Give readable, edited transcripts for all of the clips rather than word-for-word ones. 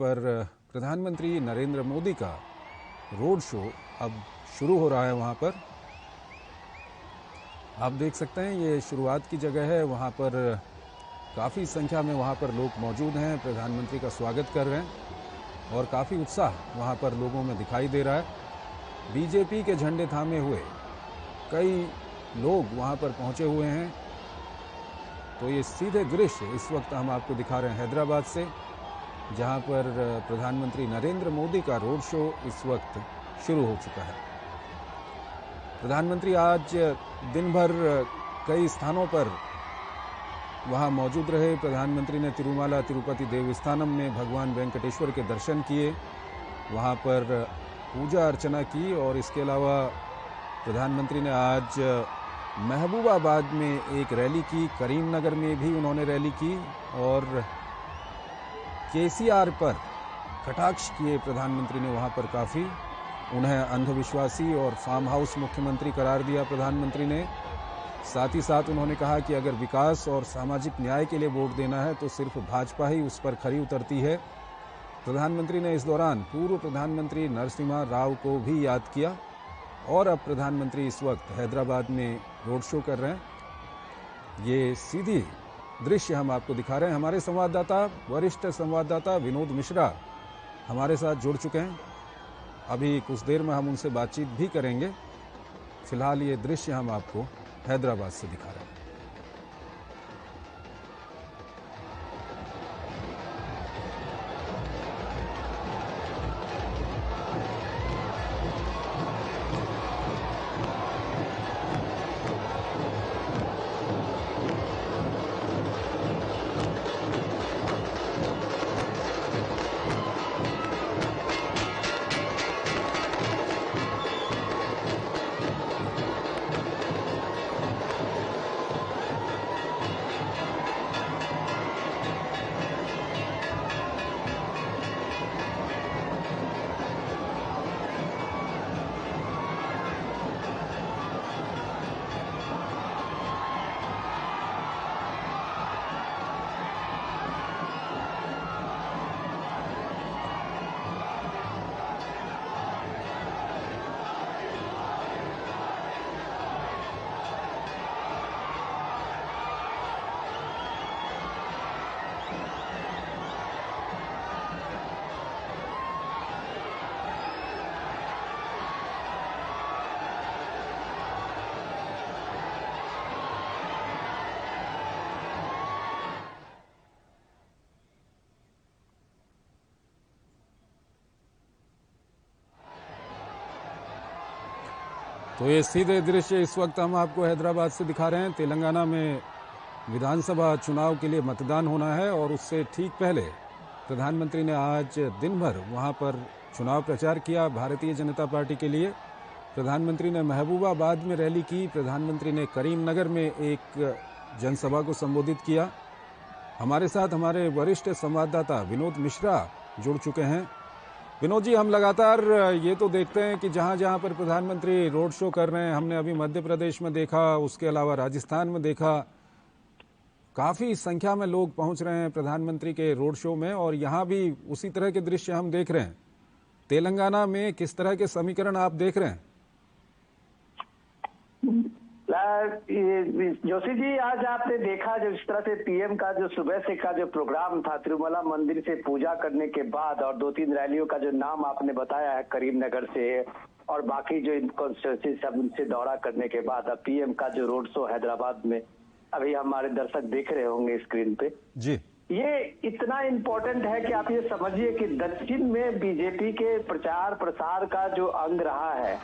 पर प्रधानमंत्री नरेंद्र मोदी का रोड शो अब शुरू हो रहा है। वहाँ पर आप देख सकते हैं ये शुरुआत की जगह है। वहाँ पर काफ़ी संख्या में वहाँ पर लोग मौजूद हैं, प्रधानमंत्री का स्वागत कर रहे हैं और काफ़ी उत्साह वहाँ पर लोगों में दिखाई दे रहा है। बीजेपी के झंडे थामे हुए कई लोग वहाँ पर पहुँचे हुए हैं। तो ये सीधे दृश्य इस वक्त हम आपको दिखा रहे हैं हैदराबाद से, जहाँ पर प्रधानमंत्री नरेंद्र मोदी का रोड शो इस वक्त शुरू हो चुका है। प्रधानमंत्री आज दिन भर कई स्थानों पर वहाँ मौजूद रहे। प्रधानमंत्री ने तिरुमाला तिरुपति देवस्थानम में भगवान वेंकटेश्वर के दर्शन किए, वहाँ पर पूजा अर्चना की और इसके अलावा प्रधानमंत्री ने आज महबूबाबाद में एक रैली की, करीमनगर में भी उन्होंने रैली की और केसीआर पर कटाक्ष किए प्रधानमंत्री ने। वहाँ पर काफ़ी उन्हें अंधविश्वासी और फार्म हाउस मुख्यमंत्री करार दिया प्रधानमंत्री ने। साथ ही साथ उन्होंने कहा कि अगर विकास और सामाजिक न्याय के लिए वोट देना है तो सिर्फ भाजपा ही उस पर खरी उतरती है। प्रधानमंत्री ने इस दौरान पूर्व प्रधानमंत्री नरसिम्हा राव को भी याद किया और अब प्रधानमंत्री इस वक्त हैदराबाद में रोड शो कर रहे हैं। ये सीधी दृश्य हम आपको दिखा रहे हैं। हमारे संवाददाता, वरिष्ठ संवाददाता विनोद मिश्रा हमारे साथ जुड़ चुके हैं। अभी कुछ देर में हम उनसे बातचीत भी करेंगे। फिलहाल ये दृश्य हम आपको हैदराबाद से दिखा रहे हैं। तो ये सीधे दृश्य इस वक्त हम आपको हैदराबाद से दिखा रहे हैं। तेलंगाना में विधानसभा चुनाव के लिए मतदान होना है और उससे ठीक पहले प्रधानमंत्री ने आज दिन भर वहाँ पर चुनाव प्रचार किया भारतीय जनता पार्टी के लिए। प्रधानमंत्री ने महबूबाबाद में रैली की, प्रधानमंत्री ने करीमनगर में एक जनसभा को संबोधित किया। हमारे साथ हमारे वरिष्ठ संवाददाता विनोद मिश्रा जुड़ चुके हैं। विनोद जी, हम लगातार ये तो देखते हैं कि जहाँ जहाँ पर प्रधानमंत्री रोड शो कर रहे हैं, हमने अभी मध्य प्रदेश में देखा, उसके अलावा राजस्थान में देखा, काफ़ी संख्या में लोग पहुँच रहे हैं प्रधानमंत्री के रोड शो में और यहाँ भी उसी तरह के दृश्य हम देख रहे हैं। तेलंगाना में किस तरह के समीकरण आप देख रहे हैं? जोशी जी, आज आपने देखा जो इस तरह से पीएम का जो सुबह से का जो प्रोग्राम था, तिरुमला मंदिर से पूजा करने के बाद और 2-3 रैलियों का जो नाम आपने बताया है करीमनगर से और बाकी जो कॉन्स्टिट्यूंसी सब उनसे दौरा करने के बाद अब पीएम का जो रोड शो हैदराबाद में अभी हमारे दर्शक देख रहे होंगे स्क्रीन पे जी। ये इतना इम्पोर्टेंट है कि आप ये समझिए कि दक्षिण में बीजेपी के प्रचार प्रसार का जो अंग रहा है,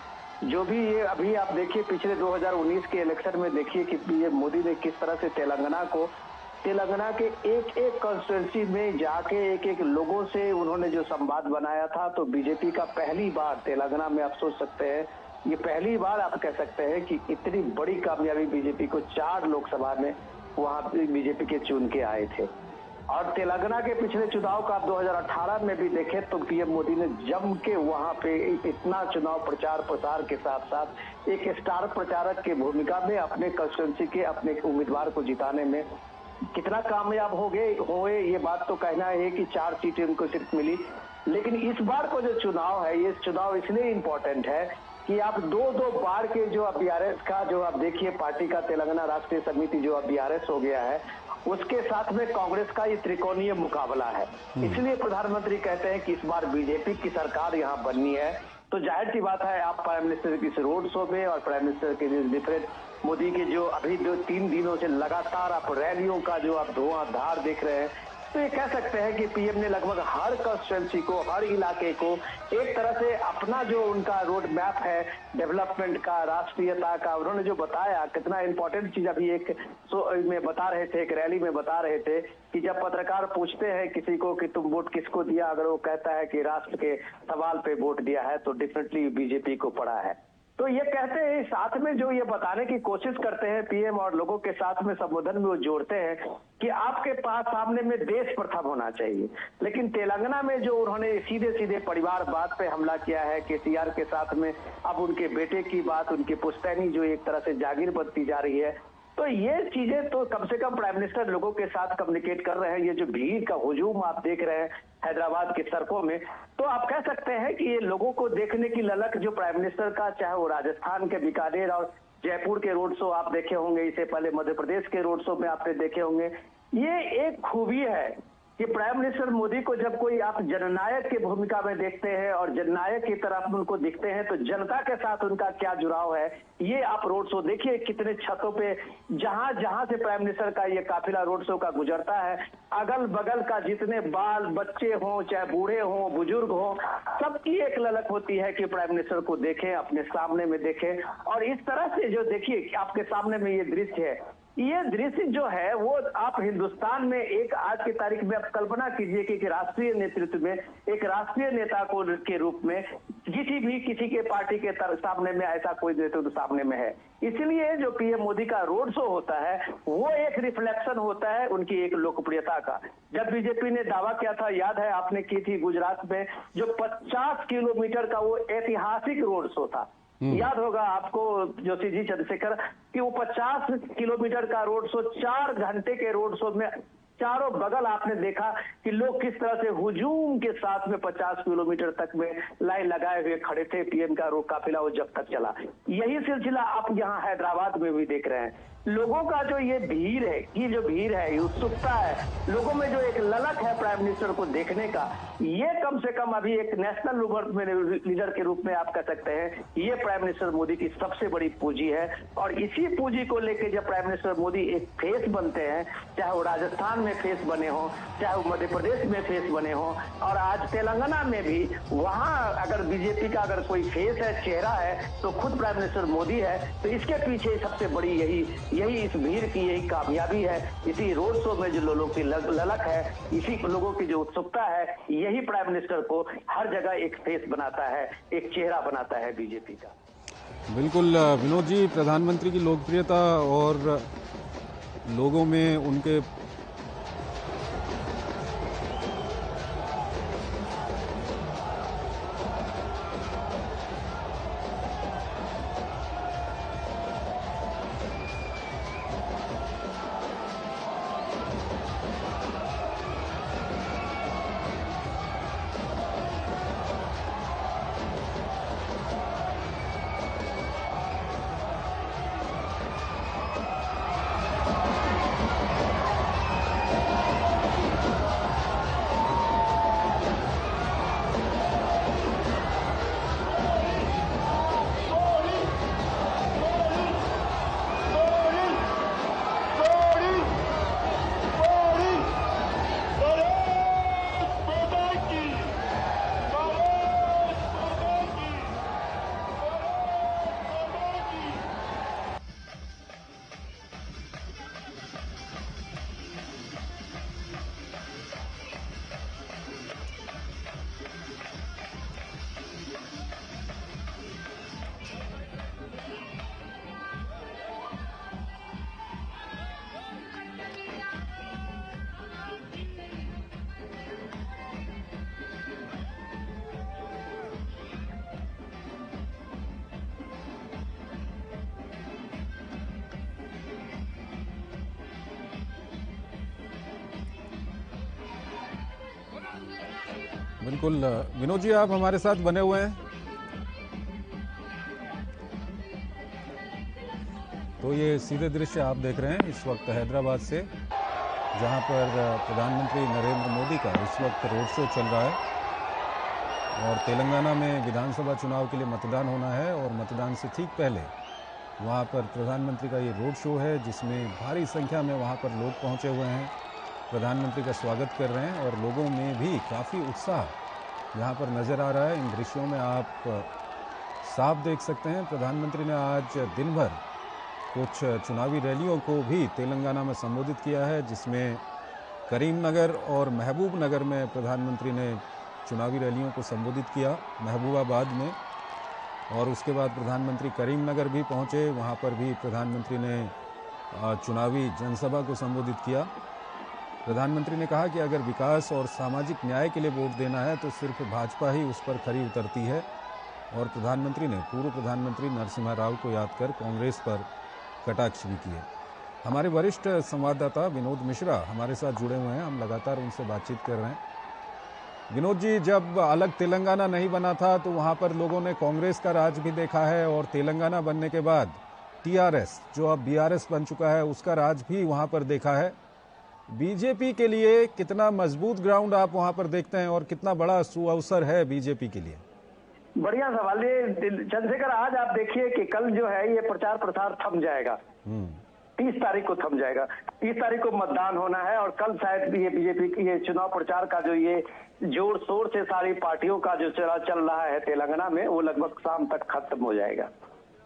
जो भी ये अभी आप देखिए पिछले 2019 के इलेक्शन में देखिए कि पीएम मोदी ने किस तरह से तेलंगाना के एक एक कॉन्स्टिट्यूंसी में जाके एक एक लोगों से उन्होंने जो संवाद बनाया था। तो बीजेपी का पहली बार तेलंगाना में आप सोच सकते हैं, ये पहली बार आप कह सकते हैं कि इतनी बड़ी कामयाबी बीजेपी को 4 लोकसभा में वहां बीजेपी के चुन के आए थे। और तेलंगाना के पिछले चुनाव का आप 2018 में भी देखें तो पीएम मोदी ने जम के वहां पे इतना चुनाव प्रचार प्रसार के साथ साथ एक स्टार प्रचारक की भूमिका में अपने कंस्टिट्यूंसी के अपने उम्मीदवार को जिताने में कितना कामयाब हो गए हुए, ये बात तो कहना है कि 4 सीटें उनको सिर्फ मिली। लेकिन इस बार को जो चुनाव है, ये चुनाव इसलिए इम्पोर्टेंट है कि आप दो बार के जो अब बीआरएस का जो आप देखिए, पार्टी का तेलंगाना राष्ट्रीय समिति जो अब बीआरएस हो गया है, उसके साथ में कांग्रेस का ये त्रिकोणीय मुकाबला है। इसलिए प्रधानमंत्री कहते हैं कि इस बार बीजेपी की सरकार यहाँ बननी है। तो जाहिर सी बात है, आप प्राइम मिनिस्टर की इस रोड शो में और प्राइम मिनिस्टर के डिफरेंट मोदी के जो अभी 2-3 दिनों से लगातार आप रैलियों का जो आप धुआंधार देख रहे हैं, तो ये कह सकते हैं कि पीएम ने लगभग हर कंस्टिट्यूएंसी को, हर इलाके को एक तरह से अपना जो उनका रोड मैप है डेवलपमेंट का, राष्ट्रीयता का, उन्होंने जो बताया, कितना इंपॉर्टेंट चीज अभी एक में बता रहे थे, एक रैली में बता रहे थे कि जब पत्रकार पूछते हैं किसी को कि तुम वोट किसको दिया, अगर वो कहता है कि राष्ट्र के सवाल पे वोट दिया है, तो डेफिनेटली बीजेपी को पड़ा है। तो ये कहते हैं, साथ में जो ये बताने की कोशिश करते हैं पीएम और लोगों के साथ में संबोधन में वो जोड़ते हैं कि आपके पास सामने में देश प्रथम होना चाहिए। लेकिन तेलंगाना में जो उन्होंने सीधे सीधे परिवारवाद पे हमला किया है, केसीआर के साथ में अब उनके बेटे की बात, उनकी पुश्तैनी जो एक तरह से जागीर बनती जा रही है, तो ये चीजें तो कम से कम प्राइम मिनिस्टर लोगों के साथ कम्युनिकेट कर रहे हैं। ये जो भीड़ का हुजूम आप देख रहे हैं हैदराबाद की सड़कों में, तो आप कह सकते हैं कि ये लोगों को देखने की ललक जो प्राइम मिनिस्टर का, चाहे वो राजस्थान के बीकानेर और जयपुर के रोड शो आप देखे होंगे, इससे पहले मध्य प्रदेश के रोड शो में आपने देखे होंगे, ये एक खूबी है कि प्राइम मिनिस्टर मोदी को जब कोई आप जननायक की भूमिका में देखते हैं और जननायक की तरफ उनको दिखते हैं, तो जनता के साथ उनका क्या जुड़ाव है, ये आप रोड शो देखिए कितने छतों पे जहां जहां से प्राइम मिनिस्टर का ये काफिला रोड शो का गुजरता है, अगल बगल का जितने बाल बच्चे हों, चाहे बूढ़े हों, बुजुर्ग हों, सबकी एक ललक होती है कि प्राइम मिनिस्टर को देखें, अपने सामने में देखें। और इस तरह से जो देखिए आपके सामने में ये दृश्य है, ये दृश्य जो है वो आप हिंदुस्तान में एक आज की तारीख में आप कल्पना कीजिए कि राष्ट्रीय नेतृत्व में एक राष्ट्रीय नेता को के रूप में किसी के पार्टी के सामने में ऐसा कोई नेतृत्व सामने में है। इसलिए जो पीएम मोदी का रोड शो होता है वो एक रिफ्लेक्शन होता है उनकी एक लोकप्रियता का। जब बीजेपी ने दावा किया था, याद है आपने की थी गुजरात में, जो 50 किलोमीटर का वो ऐतिहासिक रोड शो था, याद होगा आपको जोशी जी, चंद्रशेखर, कि वो 50 किलोमीटर का रोड शो, 4 घंटे के रोड शो में चारों बगल आपने देखा कि लोग किस तरह से हुजूम के साथ में 50 किलोमीटर तक में लाइन लगाए हुए खड़े थे। पीएम का रोड काफिला वो जब तक चला, यही सिलसिला आप यहाँ हैदराबाद में भी देख रहे हैं। लोगों का जो ये भीड़ है, ये जो भीड़ है, ये उत्सुकता है, लोगों में जो एक ललक है प्राइम मिनिस्टर को देखने का, ये कम से कम अभी एक नेशनल लीडर के रूप में आप कह सकते हैं ये प्राइम मिनिस्टर मोदी की सबसे बड़ी पूंजी है। और इसी पूंजी को लेकर जब प्राइम मिनिस्टर मोदी एक फेस बनते हैं, चाहे वो राजस्थान में फेस बने हो, चाहे वो मध्य प्रदेश में फेस बने हो, और आज तेलंगाना में भी वहां अगर बीजेपी का अगर कोई फेस है, चेहरा है, तो खुद प्राइम मिनिस्टर मोदी है। तो इसके पीछे सबसे बड़ी यही इस भीड़ की यही कामयाबी है। इसी रोड शो में जो लोगों की ललक है, इसी लोगों की जो उत्सुकता है, यही प्राइम मिनिस्टर को हर जगह एक फेस बनाता है, एक चेहरा बनाता है बीजेपी का। बिल्कुल विनोद जी, प्रधानमंत्री की लोकप्रियता और लोगों में उनके बिल्कुल विनोद जी, आप हमारे साथ बने हुए हैं। तो ये सीधे दृश्य आप देख रहे हैं इस वक्त हैदराबाद से, जहां पर प्रधानमंत्री नरेंद्र मोदी का इस वक्त रोड शो चल रहा है और तेलंगाना में विधानसभा चुनाव के लिए मतदान होना है और मतदान से ठीक पहले वहां पर प्रधानमंत्री का ये रोड शो है, जिसमें भारी संख्या में वहां पर लोग पहुंचे हुए हैं, प्रधानमंत्री का स्वागत कर रहे हैं और लोगों में भी काफ़ी उत्साह यहाँ पर नज़र आ रहा है। इन दृश्यों में आप साफ देख सकते हैं प्रधानमंत्री ने आज दिन भर कुछ चुनावी रैलियों को भी तेलंगाना में संबोधित किया है, जिसमें करीमनगर और महबूब नगर में प्रधानमंत्री ने चुनावी रैलियों को संबोधित किया, महबूबाबाद में, और उसके बाद प्रधानमंत्री करीमनगर भी पहुंचे, वहां पर भी प्रधानमंत्री ने चुनावी जनसभा को संबोधित किया। प्रधानमंत्री ने कहा कि अगर विकास और सामाजिक न्याय के लिए वोट देना है तो सिर्फ भाजपा ही उस पर खरी उतरती है, और प्रधानमंत्री ने पूर्व प्रधानमंत्री नरसिम्हा राव को याद कर कांग्रेस पर कटाक्ष भी किए। हमारे वरिष्ठ संवाददाता विनोद मिश्रा हमारे साथ जुड़े हुए हैं, हम लगातार उनसे बातचीत कर रहे हैं। विनोद जी, जब अलग तेलंगाना नहीं बना था तो वहां पर लोगों ने कांग्रेस का राज भी देखा है, और तेलंगाना बनने के बाद टीआरएस, जो अब बीआरएस बन चुका है, उसका राज भी वहां पर देखा है। बीजेपी के लिए कितना मजबूत ग्राउंड आप वहां पर देखते हैं और कितना बड़ा सुअवसर है बीजेपी के लिए? बढ़िया सवाल ये चंद्रशेखर। आज आप देखिए कि कल जो है ये प्रचार प्रसार थम जाएगा, 30 तारीख को थम जाएगा। 30 तारीख को मतदान होना है और कल शायद भी ये बीजेपी की ये चुनाव प्रचार का जो ये जोर शोर से सारी पार्टियों का जो चल रहा है तेलंगाना में, वो लगभग शाम तक खत्म हो जाएगा।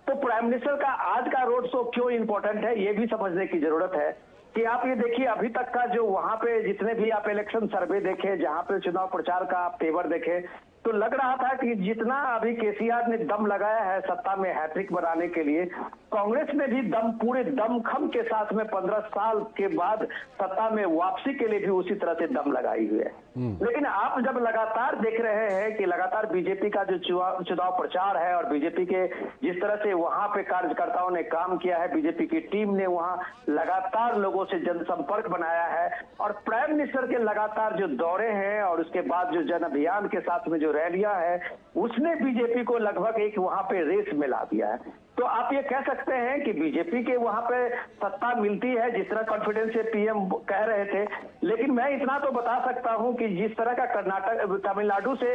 तो प्राइम मिनिस्टर का आज का रोड शो क्यों इम्पोर्टेंट है, ये भी समझने की जरूरत है कि आप ये देखिए अभी तक का जो वहां पे जितने भी आप इलेक्शन सर्वे देखे, जहां पे चुनाव प्रचार का आप तेवर देखे, तो लग रहा था कि जितना अभी केसीआर ने दम लगाया है सत्ता में हैट्रिक बनाने के लिए, कांग्रेस ने भी दम, पूरे दमखम के साथ में 15 साल के बाद सत्ता में वापसी के लिए भी उसी तरह से दम लगाई हुई है। लेकिन आप जब लगातार देख रहे हैं कि लगातार बीजेपी का जो चुनाव प्रचार है और बीजेपी के जिस तरह से वहां पे कार्यकर्ताओं ने काम किया है, बीजेपी की टीम ने वहां लगातार लोगों से जनसंपर्क बनाया है, और प्राइम मिनिस्टर के लगातार जो दौरे हैं और उसके बाद जो जन अभियान के साथ में जो रैलियां है, उसने बीजेपी को लगभग एक वहां पे रेस में ला दिया है। तो आप ये कह सकते हैं कि बीजेपी के वहां पे सत्ता मिलती है, जिस तरह कॉन्फिडेंस से पीएम कह रहे थे। लेकिन मैं इतना तो बता सकता हूं कि जिस तरह का कर्नाटक, तमिलनाडु से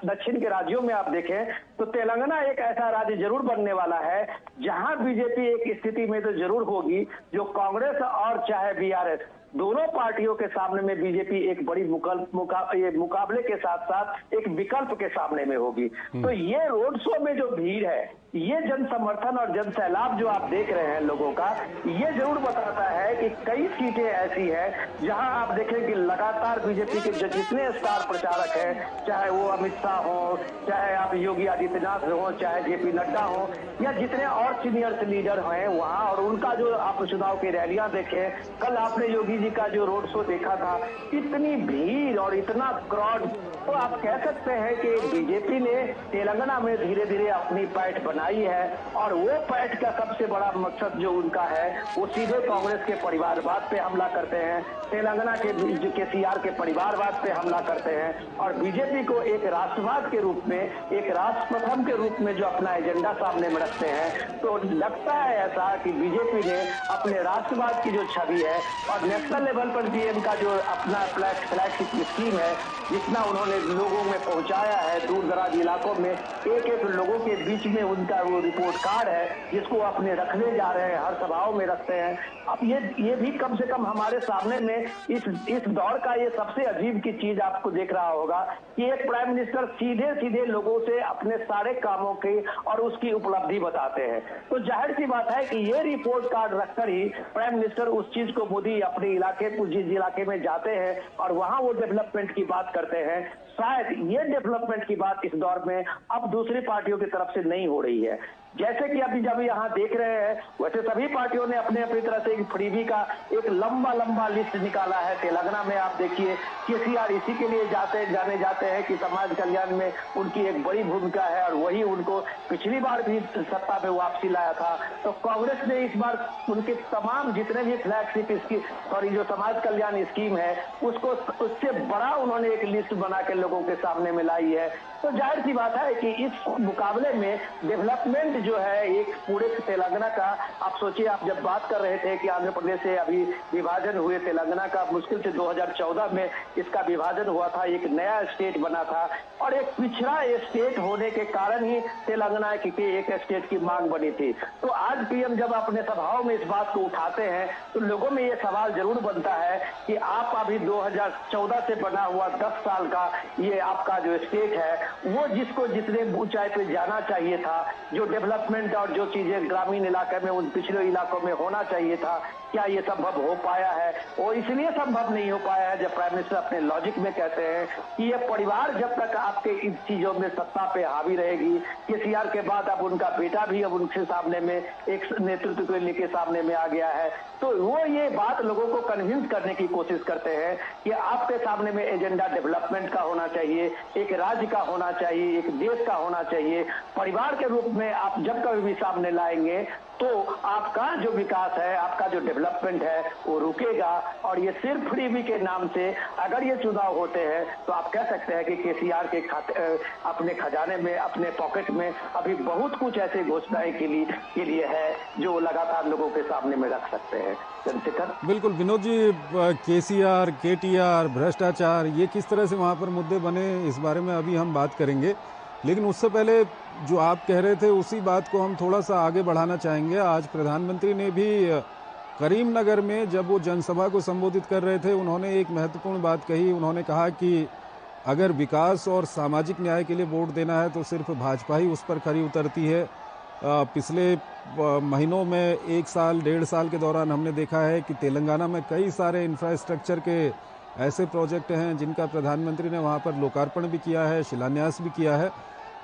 दक्षिण के राज्यों में आप देखें तो तेलंगाना एक ऐसा राज्य जरूर बनने वाला है जहां बीजेपी एक स्थिति में तो जरूर होगी जो कांग्रेस और चाहे बीआरएस दोनों पार्टियों के सामने में बीजेपी एक बड़ी मुकाबले के साथ साथ एक विकल्प के सामने में होगी। तो ये रोड शो में जो भीड़ है, ये जन समर्थन और जन सैलाब जो आप देख रहे हैं लोगों का, ये जरूर बताता है कि कई सीटें ऐसी हैं जहां आप देखें कि लगातार बीजेपी के जितने स्टार प्रचारक हैं, चाहे वो अमित शाह हो, चाहे आप योगी आदित्यनाथ हो, चाहे जेपी नड्डा हो, या जितने और सीनियर लीडर हैं वहां, और उनका जो आप चुनाव की रैलियां देखें, कल आपने योगी जी का जो रोड शो देखा था, इतनी भीड़ और इतना क्राउड, तो आप कह सकते हैं कि बीजेपी ने तेलंगाना में धीरे धीरे अपनी पैठ बनाई है, और वो पैठ का सबसे बड़ा मकसद जो उनका है वो सीधे कांग्रेस के परिवारवाद पे हमला करते हैं, तेलंगाना के केसीआर के परिवारवाद पे हमला करते हैं, और बीजेपी को एक राष्ट्रवाद के रूप में, एक राष्ट्र प्रथम के रूप में जो अपना एजेंडा सामने में रखते हैं। तो लगता है ऐसा कि बीजेपी ने अपने राष्ट्रवाद की जो छवि है और नेशनल लेवल पर पीएम का जो अपना फ्लैगशिप स्कीम है, जितना उन्होंने लोगों में पहुंचाया है, दूर दराज इलाकों में एक एक लोगों के बीच में उनका वो रिपोर्ट कार्ड है जिसको अपने रखने जा रहे हैं, हर सभाओं में रखते हैं। अब ये भी कम से कम हमारे सामने में इस दौर का ये सबसे अजीब की चीज आपको देख रहा होगा कि एक प्राइम मिनिस्टर सीधे सीधे लोगों से अपने सारे कामों की और उसकी उपलब्धि बताते हैं। तो जाहिर सी बात है कि ये रिपोर्ट कार्ड रखकर ही प्राइम मिनिस्टर उस चीज को मोदी अपने इलाके, जिस इलाके में जाते हैं और वहां वो डेवलपमेंट की बात करते हैं, शायद ये डेवलपमेंट की बात इस दौर में अब दूसरी पार्टियों की तरफ से नहीं हो रही है। जैसे कि अभी जब यहाँ देख रहे हैं, वैसे सभी पार्टियों ने अपने अपनी तरह से एक फ्रीबी का एक लंबा लंबा लिस्ट निकाला है। तेलंगाना में आप देखिए केसीआर इसी के लिए जाने जाते हैं कि समाज कल्याण में उनकी एक बड़ी भूमिका है, और वही उनको पिछली बार भी सत्ता पे वापसी लाया था। तो कांग्रेस ने इस बार उनके तमाम जितने भी फ्लैगशिप स्कीम, सॉरी, जो समाज कल्याण स्कीम है, उसको उससे बड़ा उन्होंने एक लिस्ट बना के लोगों के सामने में लाई है। तो जाहिर सी बात है कि इस मुकाबले में डेवलपमेंट जो है एक पूरे तेलंगाना का, आप सोचिए, आप जब बात कर रहे थे कि आंध्र प्रदेश से अभी विभाजन हुए, तेलंगाना का मुश्किल से 2014 में इसका विभाजन हुआ था, एक नया स्टेट बना था, और एक पिछड़ा स्टेट होने के कारण ही तेलंगाना की एक स्टेट की मांग बनी थी। तो आज पीएम जब अपने सभाओं में इस बात को उठाते हैं तो लोगों में ये सवाल जरूर बनता है कि आप अभी 2014 से बना हुआ 10 साल का ये आपका जो स्टेट है, वो जिसको जितने ऊंचाई पे जाना चाहिए था, जो डेवलपमेंट और जो चीजें ग्रामीण इलाके में, उन पिछड़े इलाकों में होना चाहिए था, क्या ये संभव हो पाया है? और इसलिए संभव नहीं हो पाया है जब प्राइम मिनिस्टर अपने लॉजिक में कहते हैं कि ये परिवार जब तक आपके इन चीजों में सत्ता पे हावी रहेगी, केसीआर के बाद अब उनका बेटा भी अब उनके सामने में एक नेतृत्व को लेके सामने में आ गया है, तो वो ये बात लोगों को कन्विंस करने की कोशिश करते हैं कि आपके सामने में एजेंडा डेवलपमेंट का होना चाहिए, एक राज्य का होना चाहिए, एक देश का होना चाहिए। परिवार के रूप में आप जब कभी भी सामने लाएंगे तो आपका जो विकास है, आपका जो डेवलपमेंट है, वो रुकेगा। और ये सिर्फ फ्रीबी के नाम से अगर ये चुनाव होते हैं तो आप कह सकते हैं कि केसीआर के अपने खजाने में, अपने पॉकेट में अभी बहुत कुछ ऐसे घोषणाएं के लिए है जो लगातार लोगों के सामने में रख सकते हैं। चंद्रशेखर, बिल्कुल विनोद जी, केसीआर, केटीआर, भ्रष्टाचार, ये किस तरह से वहाँ पर मुद्दे बने, इस बारे में अभी हम बात करेंगे, लेकिन उससे पहले जो आप कह रहे थे उसी बात को हम थोड़ा सा आगे बढ़ाना चाहेंगे। आज प्रधानमंत्री ने भी करीमनगर में जब वो जनसभा को संबोधित कर रहे थे, उन्होंने एक महत्वपूर्ण बात कही। उन्होंने कहा कि अगर विकास और सामाजिक न्याय के लिए वोट देना है तो सिर्फ भाजपा ही उस पर खरी उतरती है। पिछले महीनों में 1 साल 1.5 साल के दौरान हमने देखा है कि तेलंगाना में कई सारे इंफ्रास्ट्रक्चर के ऐसे प्रोजेक्ट हैं जिनका प्रधानमंत्री ने वहां पर लोकार्पण भी किया है, शिलान्यास भी किया है।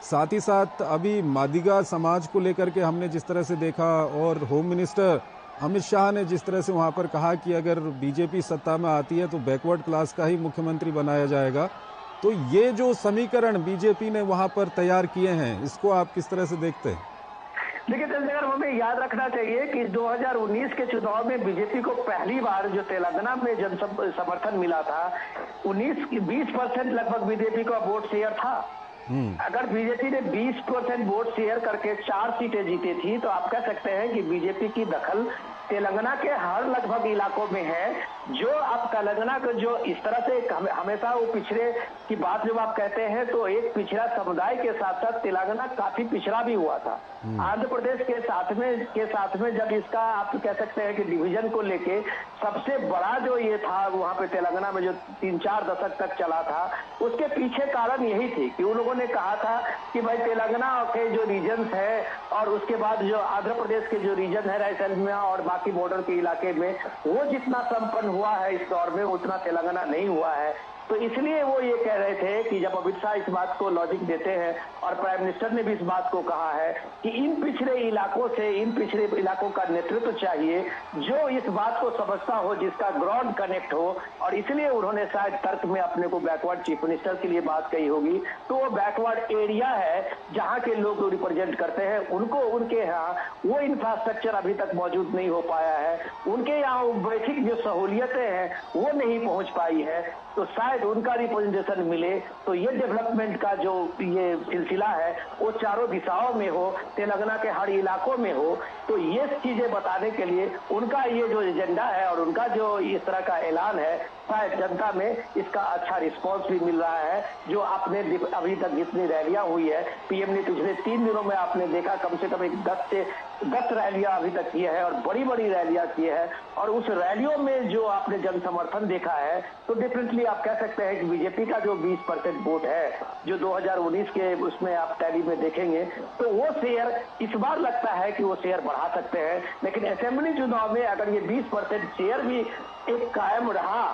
साथ ही साथ अभी मादिगा समाज को लेकर के हमने जिस तरह से देखा, और होम मिनिस्टर अमित शाह ने जिस तरह से वहां पर कहा कि अगर बीजेपी सत्ता में आती है तो बैकवर्ड क्लास का ही मुख्यमंत्री बनाया जाएगा। तो ये जो समीकरण बीजेपी ने वहां पर तैयार किए हैं, इसको आप किस तरह से देखते हैं? देखिए चंद्रशेखर, हमें याद रखना चाहिए कि 2019 के चुनाव में बीजेपी को पहली बार जो तेलंगाना में जन समर्थन मिला था, 20% लगभग बीजेपी का वोट शेयर था। अगर बीजेपी ने 20% वोट शेयर करके 4 सीटें जीती थी तो आप कह सकते हैं कि बीजेपी की दखल तेलंगाना के हर लगभग इलाकों में है। जो आप तेलंगाना को जो इस तरह से हमेशा वो पिछड़े की बात जब आप कहते हैं तो एक पिछड़ा समुदाय के साथ साथ तेलंगाना काफी पिछड़ा भी हुआ था। आंध्र प्रदेश के साथ में जब इसका आप कह सकते हैं कि डिवीजन को लेके सबसे बड़ा जो ये था वहां पे तेलंगाना में जो 3-4 दशक तक चला था, उसके पीछे कारण यही थी कि उन लोगों ने कहा था कि भाई तेलंगाना के जो रीजन्स है और उसके बाद जो आंध्र प्रदेश के जो रीजन है रायलसीमा और बाकी बॉर्डर के इलाके में, वो जितना संपन्न हुआ है इस दौर में उतना तेलंगाना नहीं हुआ है। तो इसलिए वो ये कह रहे थे कि जब अमित शाह इस बात को लॉजिक देते हैं और प्राइम मिनिस्टर ने भी इस बात को कहा है कि इन पिछड़े इलाकों का नेतृत्व चाहिए जो इस बात को समझता हो, जिसका ग्राउंड कनेक्ट हो, और इसलिए उन्होंने शायद तर्क में अपने को बैकवर्ड चीफ मिनिस्टर के लिए बात कही होगी। तो वो बैकवर्ड एरिया है जहां के लोग रिप्रेजेंट करते हैं, उनको उनके यहाँ वो इंफ्रास्ट्रक्चर अभी तक मौजूद नहीं हो पाया है, उनके यहाँ बेसिक जो सहूलियतें हैं वो नहीं पहुंच पाई है। तो शायद उनका रिप्रेजेंटेशन मिले तो ये डेवलपमेंट का जो ये सिलसिला है वो चारों दिशाओं में हो, तेलंगाना के हर इलाकों में हो। तो ये चीजें बताने के लिए उनका ये जो एजेंडा है और उनका जो इस तरह का ऐलान है, शायद जनता में इसका अच्छा रिस्पांस भी मिल रहा है। जो आपने अभी तक जितनी रैलियां हुई है, पीएम ने पिछले 3 दिनों में आपने देखा कम से कम 10 से 10 रैलियां अभी तक की है और बड़ी बड़ी रैलियां की है। और उस रैलियों में जो आपने जन समर्थन देखा है तो डेफिनेटली आप कह सकते हैं कि बीजेपी का जो 20% वोट है जो 2019 के उसमें आप टैली में देखेंगे तो वो शेयर इस बार लगता है कि वो शेयर बढ़ा सकते हैं। लेकिन असेंबली चुनाव में अगर ये 20% शेयर भी एक कायम रहा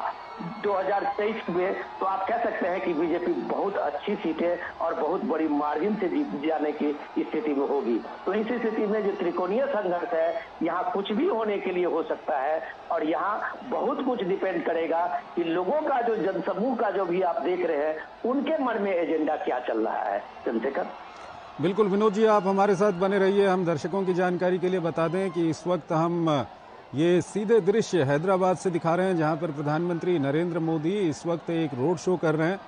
2023 में, तो आप कह सकते हैं कि बीजेपी बहुत अच्छी सीटें और बहुत बड़ी मार्जिन से जीत जाने की स्थिति में होगी। तो इस स्थिति में जो त्रिकोणीय संघर्ष है, यहाँ कुछ भी होने के लिए हो सकता है और यहाँ बहुत कुछ डिपेंड करेगा कि लोगों का जो जनसमूह का जो भी आप देख रहे हैं, उनके मन में एजेंडा क्या चल रहा है। चंद्रशेखर, बिल्कुल विनोद जी, आप हमारे साथ बने रहिए। हम दर्शकों की जानकारी के लिए बता दें कि इस वक्त हम ये सीधे दृश्य हैदराबाद से दिखा रहे हैं, जहां पर प्रधानमंत्री नरेंद्र मोदी इस वक्त एक रोड शो कर रहे हैं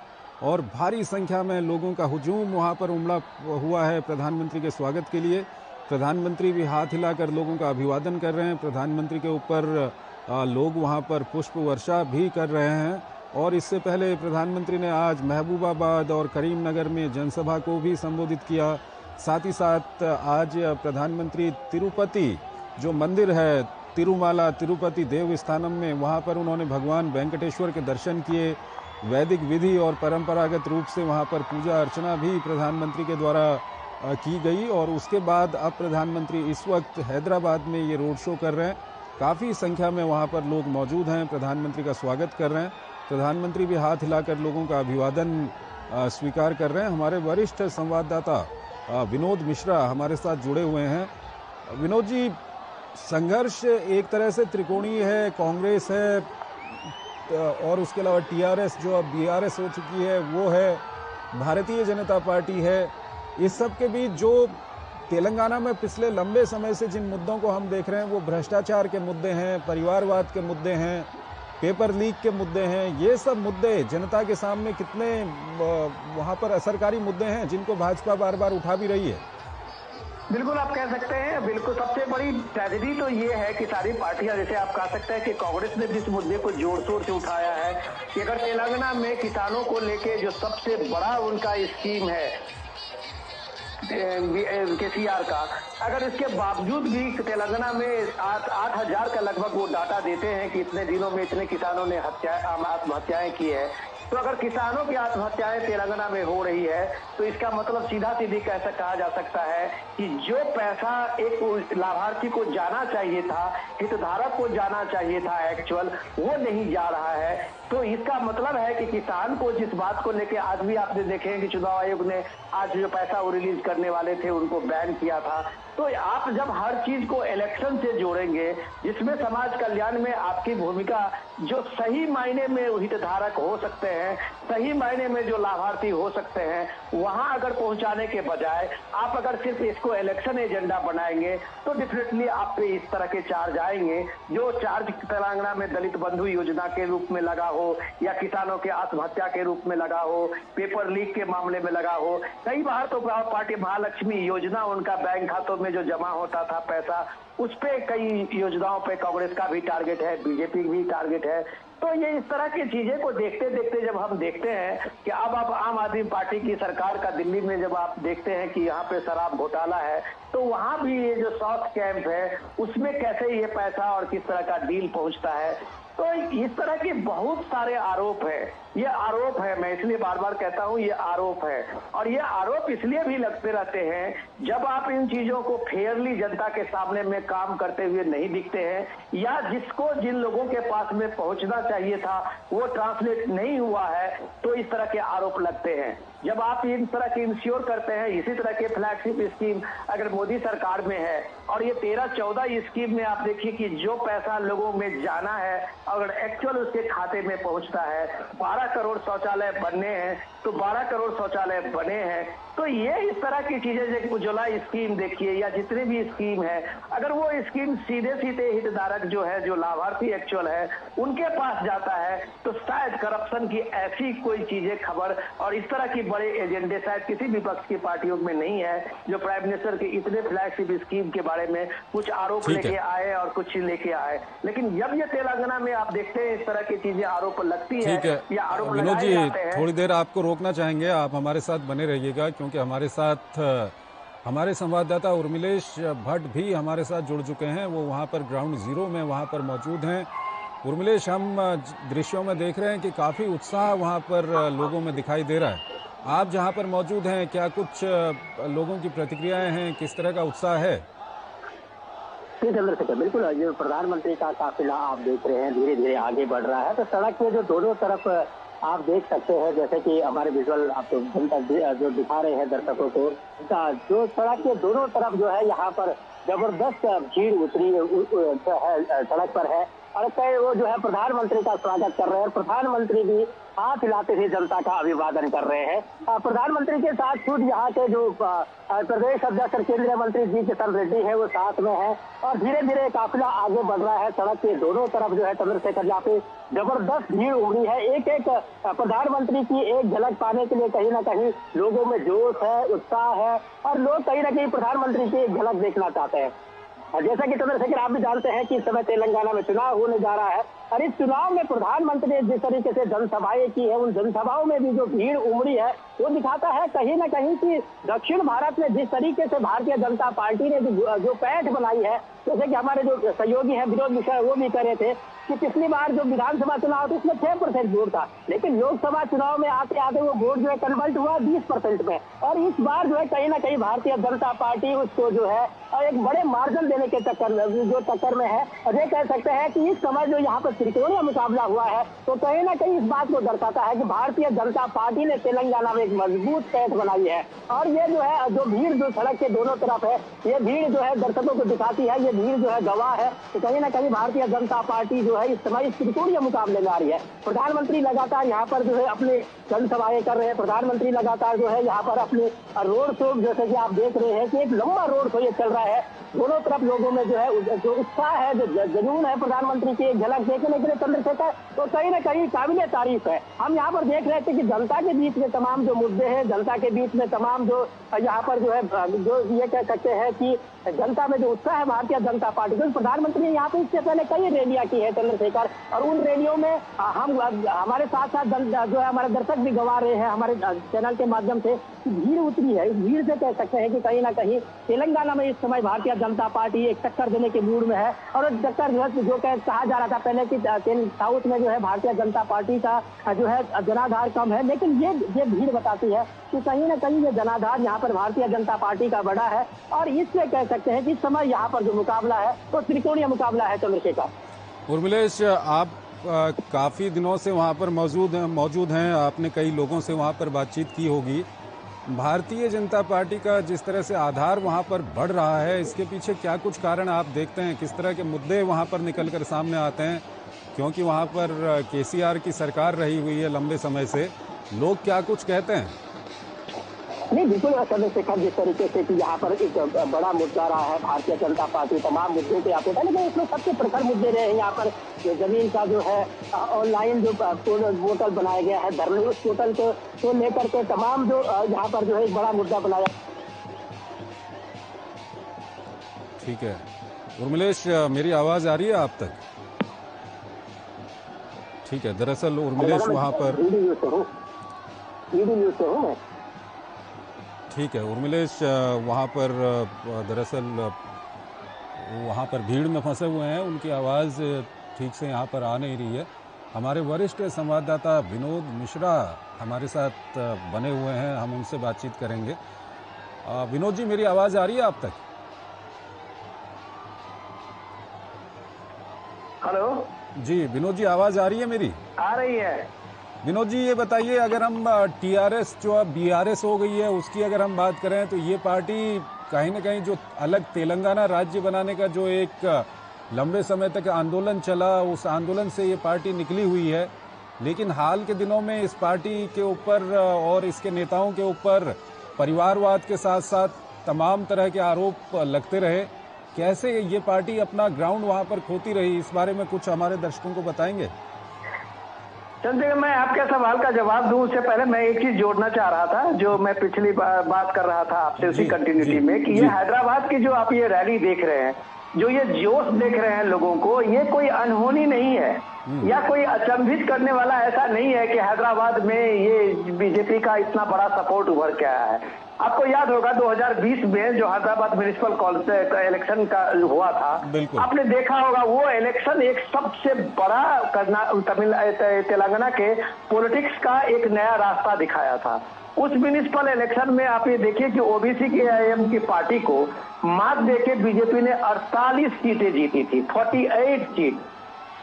और भारी संख्या में लोगों का हुजूम वहां पर उमड़ा हुआ है प्रधानमंत्री के स्वागत के लिए। प्रधानमंत्री भी हाथ हिलाकर लोगों का अभिवादन कर रहे हैं। प्रधानमंत्री के ऊपर लोग वहां पर पुष्प वर्षा भी कर रहे हैं और इससे पहले प्रधानमंत्री ने आज महबूबाबाद और करीमनगर में जनसभा को भी संबोधित किया। साथ ही साथ आज प्रधानमंत्री तिरुपति जो मंदिर है, तिरुमाला तिरुपति देवस्थानम में, वहां पर उन्होंने भगवान वेंकटेश्वर के दर्शन किए। वैदिक विधि और परंपरागत रूप से वहां पर पूजा अर्चना भी प्रधानमंत्री के द्वारा की गई और उसके बाद अब प्रधानमंत्री इस वक्त हैदराबाद में ये रोड शो कर रहे हैं। काफ़ी संख्या में वहां पर लोग मौजूद हैं, प्रधानमंत्री का स्वागत कर रहे हैं। प्रधानमंत्री भी हाथ हिलाकर लोगों का अभिवादन स्वीकार कर रहे हैं। हमारे वरिष्ठ संवाददाता विनोद मिश्रा हमारे साथ जुड़े हुए हैं। विनोद जी, संघर्ष एक तरह से त्रिकोणीय है, कांग्रेस है और उसके अलावा टीआरएस जो अब बीआरएस हो चुकी है वो है, भारतीय जनता पार्टी है। इस सब के बीच जो तेलंगाना में पिछले लंबे समय से जिन मुद्दों को हम देख रहे हैं वो भ्रष्टाचार के मुद्दे हैं, परिवारवाद के मुद्दे हैं, पेपर लीक के मुद्दे हैं। ये सब मुद्दे जनता के सामने कितने वहां पर असरकारी मुद्दे हैं जिनको भाजपा बार बार उठा भी रही है। बिल्कुल आप कह सकते हैं। बिल्कुल सबसे बड़ी ट्रेजेडी तो ये है कि सारी पार्टियां, जैसे आप कह सकते हैं कि कांग्रेस ने जिस मुद्दे को जोर शोर से उठाया है कि अगर तेलंगाना में किसानों को लेके जो सबसे बड़ा उनका स्कीम है केसीआर का, अगर इसके बावजूद भी तेलंगाना में 8,000 का लगभग वो डाटा देते हैं कि इतने दिनों में इतने किसानों ने आत्महत्याएं की है, तो अगर किसानों की आत्महत्याएं तेलंगाना में हो रही है तो इसका मतलब सीधा सीधी कैसे कहा जा सकता है कि जो पैसा एक लाभार्थी को जाना चाहिए था, हितधारक को जाना चाहिए था एक्चुअल, वो नहीं जा रहा है। तो इसका मतलब है कि किसान को जिस बात को लेके आज भी आपने देखे कि चुनाव आयोग ने आज जो पैसा वो रिलीज करने वाले थे उनको बैन किया था। तो आप जब हर चीज को इलेक्शन से जोड़ेंगे जिसमें समाज कल्याण में आपकी भूमिका जो सही मायने में हितधारक हो सकते हैं, सही मायने में जो लाभार्थी हो सकते हैं, वहां अगर पहुंचाने के बजाय आप अगर सिर्फ इसको इलेक्शन एजेंडा बनाएंगे तो डेफिनेटली आप पे इस तरह के चार्ज आएंगे। जो चार्ज तेलंगाना में दलित बंधु योजना के रूप में लगा हो या किसानों के आत्महत्या के रूप में लगा हो, पेपर लीक के मामले में लगा हो, कई बार तो पार्टी महालक्ष्मी योजना उनका बैंक खातों में जो जमा होता था पैसा, उस पे कई योजनाओं पे कांग्रेस का भी टारगेट है, बीजेपी भी टारगेट है। तो ये इस तरह की चीजें को देखते देखते जब हम देखते हैं कि अब आप आम आदमी पार्टी की सरकार का दिल्ली में जब आप देखते हैं कि यहाँ पे शराब घोटाला है, तो वहां भी ये जो साउथ कैंप है उसमें कैसे ये पैसा और किस तरह का डील पहुंचता है। तो इस तरह के बहुत सारे आरोप है। ये आरोप है, मैं इसलिए बार बार कहता हूं ये आरोप है और ये आरोप इसलिए भी लगते रहते हैं जब आप इन चीजों को फेयरली जनता के सामने में काम करते हुए नहीं दिखते हैं या जिसको जिन लोगों के पास में पहुंचना चाहिए था वो ट्रांसलेट नहीं हुआ है, तो इस तरह के आरोप लगते हैं। जब आप इन तरह के इंश्योर करते हैं, इसी तरह के फ्लैगशिप स्कीम अगर मोदी सरकार में है और ये 13-14 स्कीम में आप देखिए कि जो पैसा लोगों में जाना है अगर एक्चुअल उसके खाते में पहुंचता है, 12 करोड़ शौचालय बनने हैं तो 12 करोड़ शौचालय बने हैं। तो ये इस तरह की चीजें जैसे उज्ज्वला स्कीम देखिए या जितने भी स्कीम है, अगर वो स्कीम सीधे सीधे हितधारक जो है, जो लाभार्थी एक्चुअल है, उनके पास जाता है तो शायद करप्शन की ऐसी कोई चीजें खबर और इस तरह की बड़े एजेंडे शायद किसी विपक्ष की पार्टियों में नहीं है जो प्राइम मिनिस्टर के इतने फ्लैगशिप स्कीम के बारे में कुछ आरोप लेके आए और कुछ लेके आए। लेकिन जब ये तेलंगाना में आप देखते हैं इस तरह की चीजें आरोप लगती है या आरोप लगाए जाते हैं। थोड़ी देर आपको रोकना चाहेंगे, आप हमारे साथ बने रहिएगा क्योंकि हमारे साथ हमारे संवाददाता उर्मिलेश भट्ट भी हमारे साथ जुड़ चुके हैं। वो वहाँ पर ग्राउंड जीरो में वहाँ पर मौजूद हैं। उर्मिलेश, हम दृश्यों में देख रहे हैं कि काफ़ी उत्साह वहाँ पर लोगों में दिखाई दे रहा है। आप जहाँ पर मौजूद हैं, क्या कुछ लोगों की प्रतिक्रियाएं हैं, किस तरह का उत्साह है? जी चंद्रशेखर, बिल्कुल जो प्रधानमंत्री का काफिला आप देख रहे हैं धीरे धीरे आगे बढ़ रहा है, तो सड़क पे जो दोनों तरफ आप देख सकते हैं, जैसे कि हमारे विजुअल आप जो दिखा रहे हैं दर्शकों को, जो सड़क के दोनों तरफ जो है यहाँ पर जबरदस्त भीड़ उतरी है, सड़क पर है। और कई वो जो है प्रधानमंत्री का स्वागत कर रहे हैं, प्रधानमंत्री भी हाथ हिलाते हुए जनता का अभिवादन कर रहे हैं। प्रधानमंत्री के साथ खुद यहाँ के जो प्रदेश अध्यक्ष और केंद्रीय मंत्री जी किशन रेड्डी है वो साथ में है, और धीरे धीरे काफिला आगे बढ़ रहा है। सड़क के दोनों तरफ जो है चंद्रशेखर यहाँ पे जबरदस्त भीड़ उमड़ी है। एक एक प्रधानमंत्री की एक झलक पाने के लिए कहीं ना कहीं लोगों में जोश है, उत्साह है, और लोग कहीं ना कहीं प्रधानमंत्री की एक झलक देखना चाहते हैं। जैसा कि चंद्रशेखर आप भी जानते हैं कि इस समय तेलंगाना में चुनाव होने जा रहा है, और इस चुनाव में प्रधानमंत्री ने जिस तरीके से जनसभाएं की है, उन जनसभाओं में भी जो भीड़ उमड़ी है वो दिखाता है कहीं ना कहीं कि दक्षिण भारत में जिस तरीके से भारतीय जनता पार्टी ने जो पैठ बनाई है, जैसे कि हमारे जो सहयोगी है विनोद मिश्रा वो भी कह रहे थे कि पिछली बार जो विधानसभा चुनाव था उसमें 6% वोट था, लेकिन लोकसभा चुनाव में आते आते वो वोट जो है कन्वर्ट हुआ 20% में, और इस बार जो है कहीं ना कहीं भारतीय जनता पार्टी उसको जो है एक बड़े मार्जिन देने के चक्कर में है। और ये कह सकते हैं कि इस समय जो यहाँ पर त्रिकोणीय मुकाबला हुआ है तो कहीं ना कहीं इस बात को दर्शाता है कि भारतीय जनता पार्टी ने तेलंगाना में एक मजबूत पैठ बनाई है। और ये जो है जो भीड़ जो सड़क के दोनों तरफ है, ये भीड़ जो है दर्शकों को दिखाती है, ये भीड़ जो है गवाह है कि कहीं ना कहीं भारतीय जनता पार्टी जो है इस समय इस त्रिकोणीय मुकाबले में आ रही है। प्रधानमंत्री लगातार यहाँ पर जो है अपने जनसभाएं कर रहे हैं, प्रधानमंत्री लगातार जो है यहाँ पर अपने रोड शो, जैसे कि आप देख रहे हैं कि एक लंबा रोड शो ये चल रहा है। दोनों तरफ लोगों में जो है जो उत्साह है, जो जुनून है प्रधानमंत्री की एक झलक देखने के लिए चंद्रशेखर, तो कहीं ना कहीं काबिले तारीफ है। हम यहाँ पर देख रहे थे कि जनता के बीच में तमाम जो मुद्दे हैं, जनता के बीच में तमाम जो यहाँ पर जो है जो ये कह सकते हैं कि जनता में जो उत्साह है भारतीय जनता पार्टी का, प्रधानमंत्री ने यहाँ पे इससे पहले कई रैलियां की है चंद्रशेखर, और उन रैलियों में हम हमारे साथ साथ जो है हमारे दर्शक भी गवा रहे हैं हमारे चैनल के माध्यम से भीड़ उतरी है। इस भीड़ से कह सकते हैं कि कहीं ना कहीं तेलंगाना में इस समय भारतीय जनता पार्टी एक टक्कर देने के मूड में है, और टक्कर जो कहा जा रहा था पहले कि साउथ में जो है भारतीय जनता पार्टी का जो है जनाधार कम है, लेकिन ये भीड़ बताती है कि कहीं ना कहीं ये जनाधार यहाँ पर भारतीय जनता पार्टी का बड़ा है, और इससे कह सकते हैं कि इस समय यहाँ पर जो मुकाबला है तो त्रिकोणीय मुकाबला है चंद्रशेखर। उर्मिलेश, आप काफी दिनों से वहां पर मौजूद हैं, आपने कई लोगों से वहां पर बातचीत की होगी। भारतीय जनता पार्टी का जिस तरह से आधार वहां पर बढ़ रहा है, इसके पीछे क्या कुछ कारण आप देखते हैं? किस तरह के मुद्दे वहां पर निकलकर सामने आते हैं? क्योंकि वहां पर केसीआर की सरकार रही हुई है लंबे समय से, लोग क्या कुछ कहते हैं? नहीं, बिल्कुल चंद्रशेखर, जिस तरीके से कि यहाँ पर एक बड़ा मुद्दा रहा है, भारतीय जनता पार्टी तमाम मुद्दों पे आते हैं, लेकिन इसमें सबसे प्रखर मुद्दे रहे हैं यहाँ पर जो जमीन का जो है ऑनलाइन जो पोर्टल बनाया गया है धरने, उस पोर्टल को लेकर के तमाम जो यहाँ पर जो है एक बड़ा मुद्दा बनाया। ठीक है उर्मिलेश, मेरी आवाज आ रही है आप तक? ठीक है, दरअसल उर्मिलेश वहां पर ठीक है उर्मिलेश वहाँ पर दरअसल वहाँ पर भीड़ में फंसे हुए हैं, उनकी आवाज़ ठीक से यहाँ पर आ नहीं रही है। हमारे वरिष्ठ संवाददाता विनोद मिश्रा हमारे साथ बने हुए हैं, हम उनसे बातचीत करेंगे। विनोद जी, मेरी आवाज़ आ रही है आप तक? हेलो जी विनोद जी, आवाज़ आ रही है मेरी? आ रही है। विनोद जी, ये बताइए, अगर हम टीआरएस जो अब बीआरएस हो गई है उसकी अगर हम बात करें तो ये पार्टी कहीं ना कहीं जो अलग तेलंगाना राज्य बनाने का जो एक लंबे समय तक आंदोलन चला, उस आंदोलन से ये पार्टी निकली हुई है, लेकिन हाल के दिनों में इस पार्टी के ऊपर और इसके नेताओं के ऊपर परिवारवाद के साथ साथ तमाम तरह के आरोप लगते रहे। कैसे ये पार्टी अपना ग्राउंड वहां पर खोती रही, इस बारे में कुछ हमारे दर्शकों को बताएंगे? चंद्रशेखर, मैं आपके सवाल का जवाब दूं उससे पहले मैं एक चीज जोड़ना चाह रहा था, जो मैं पिछली बात कर रहा था आपसे उसी कंटिन्यूटी में, कि ये हैदराबाद की जो आप ये रैली देख रहे हैं, जो ये जोश देख रहे हैं लोगों को, ये कोई अनहोनी नहीं है या कोई अचंभित करने वाला ऐसा नहीं है कि हैदराबाद में ये बीजेपी का इतना बड़ा सपोर्ट उभर के आया है। आपको याद होगा 2020 में जो हैदराबाद म्युनिसिपल इलेक्शन का हुआ था, आपने देखा होगा वो इलेक्शन एक सबसे बड़ा तेलंगाना के पॉलिटिक्स का एक नया रास्ता दिखाया था। उस म्युनिसिपल इलेक्शन में आप ये देखिए कि ओबीसी के आईएम की पार्टी को मात देके बीजेपी ने 48 सीटें जीती थी, 48 सीट।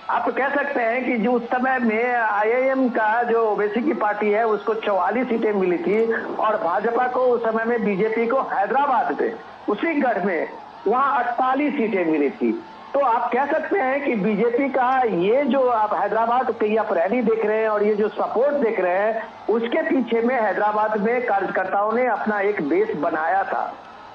आप कह सकते हैं कि जो उस समय में आईएम का जो ओबीसी की पार्टी है उसको 44 सीटें मिली थी और भाजपा को उस समय में बीजेपी को हैदराबाद में उसी गढ़ में वहां 48 सीटें मिली थी। तो आप कह सकते हैं कि बीजेपी का ये जो आप हैदराबाद की आप रैली देख रहे हैं और ये जो सपोर्ट देख रहे हैं, उसके पीछे में हैदराबाद में कार्यकर्ताओं ने अपना एक बेस बनाया था।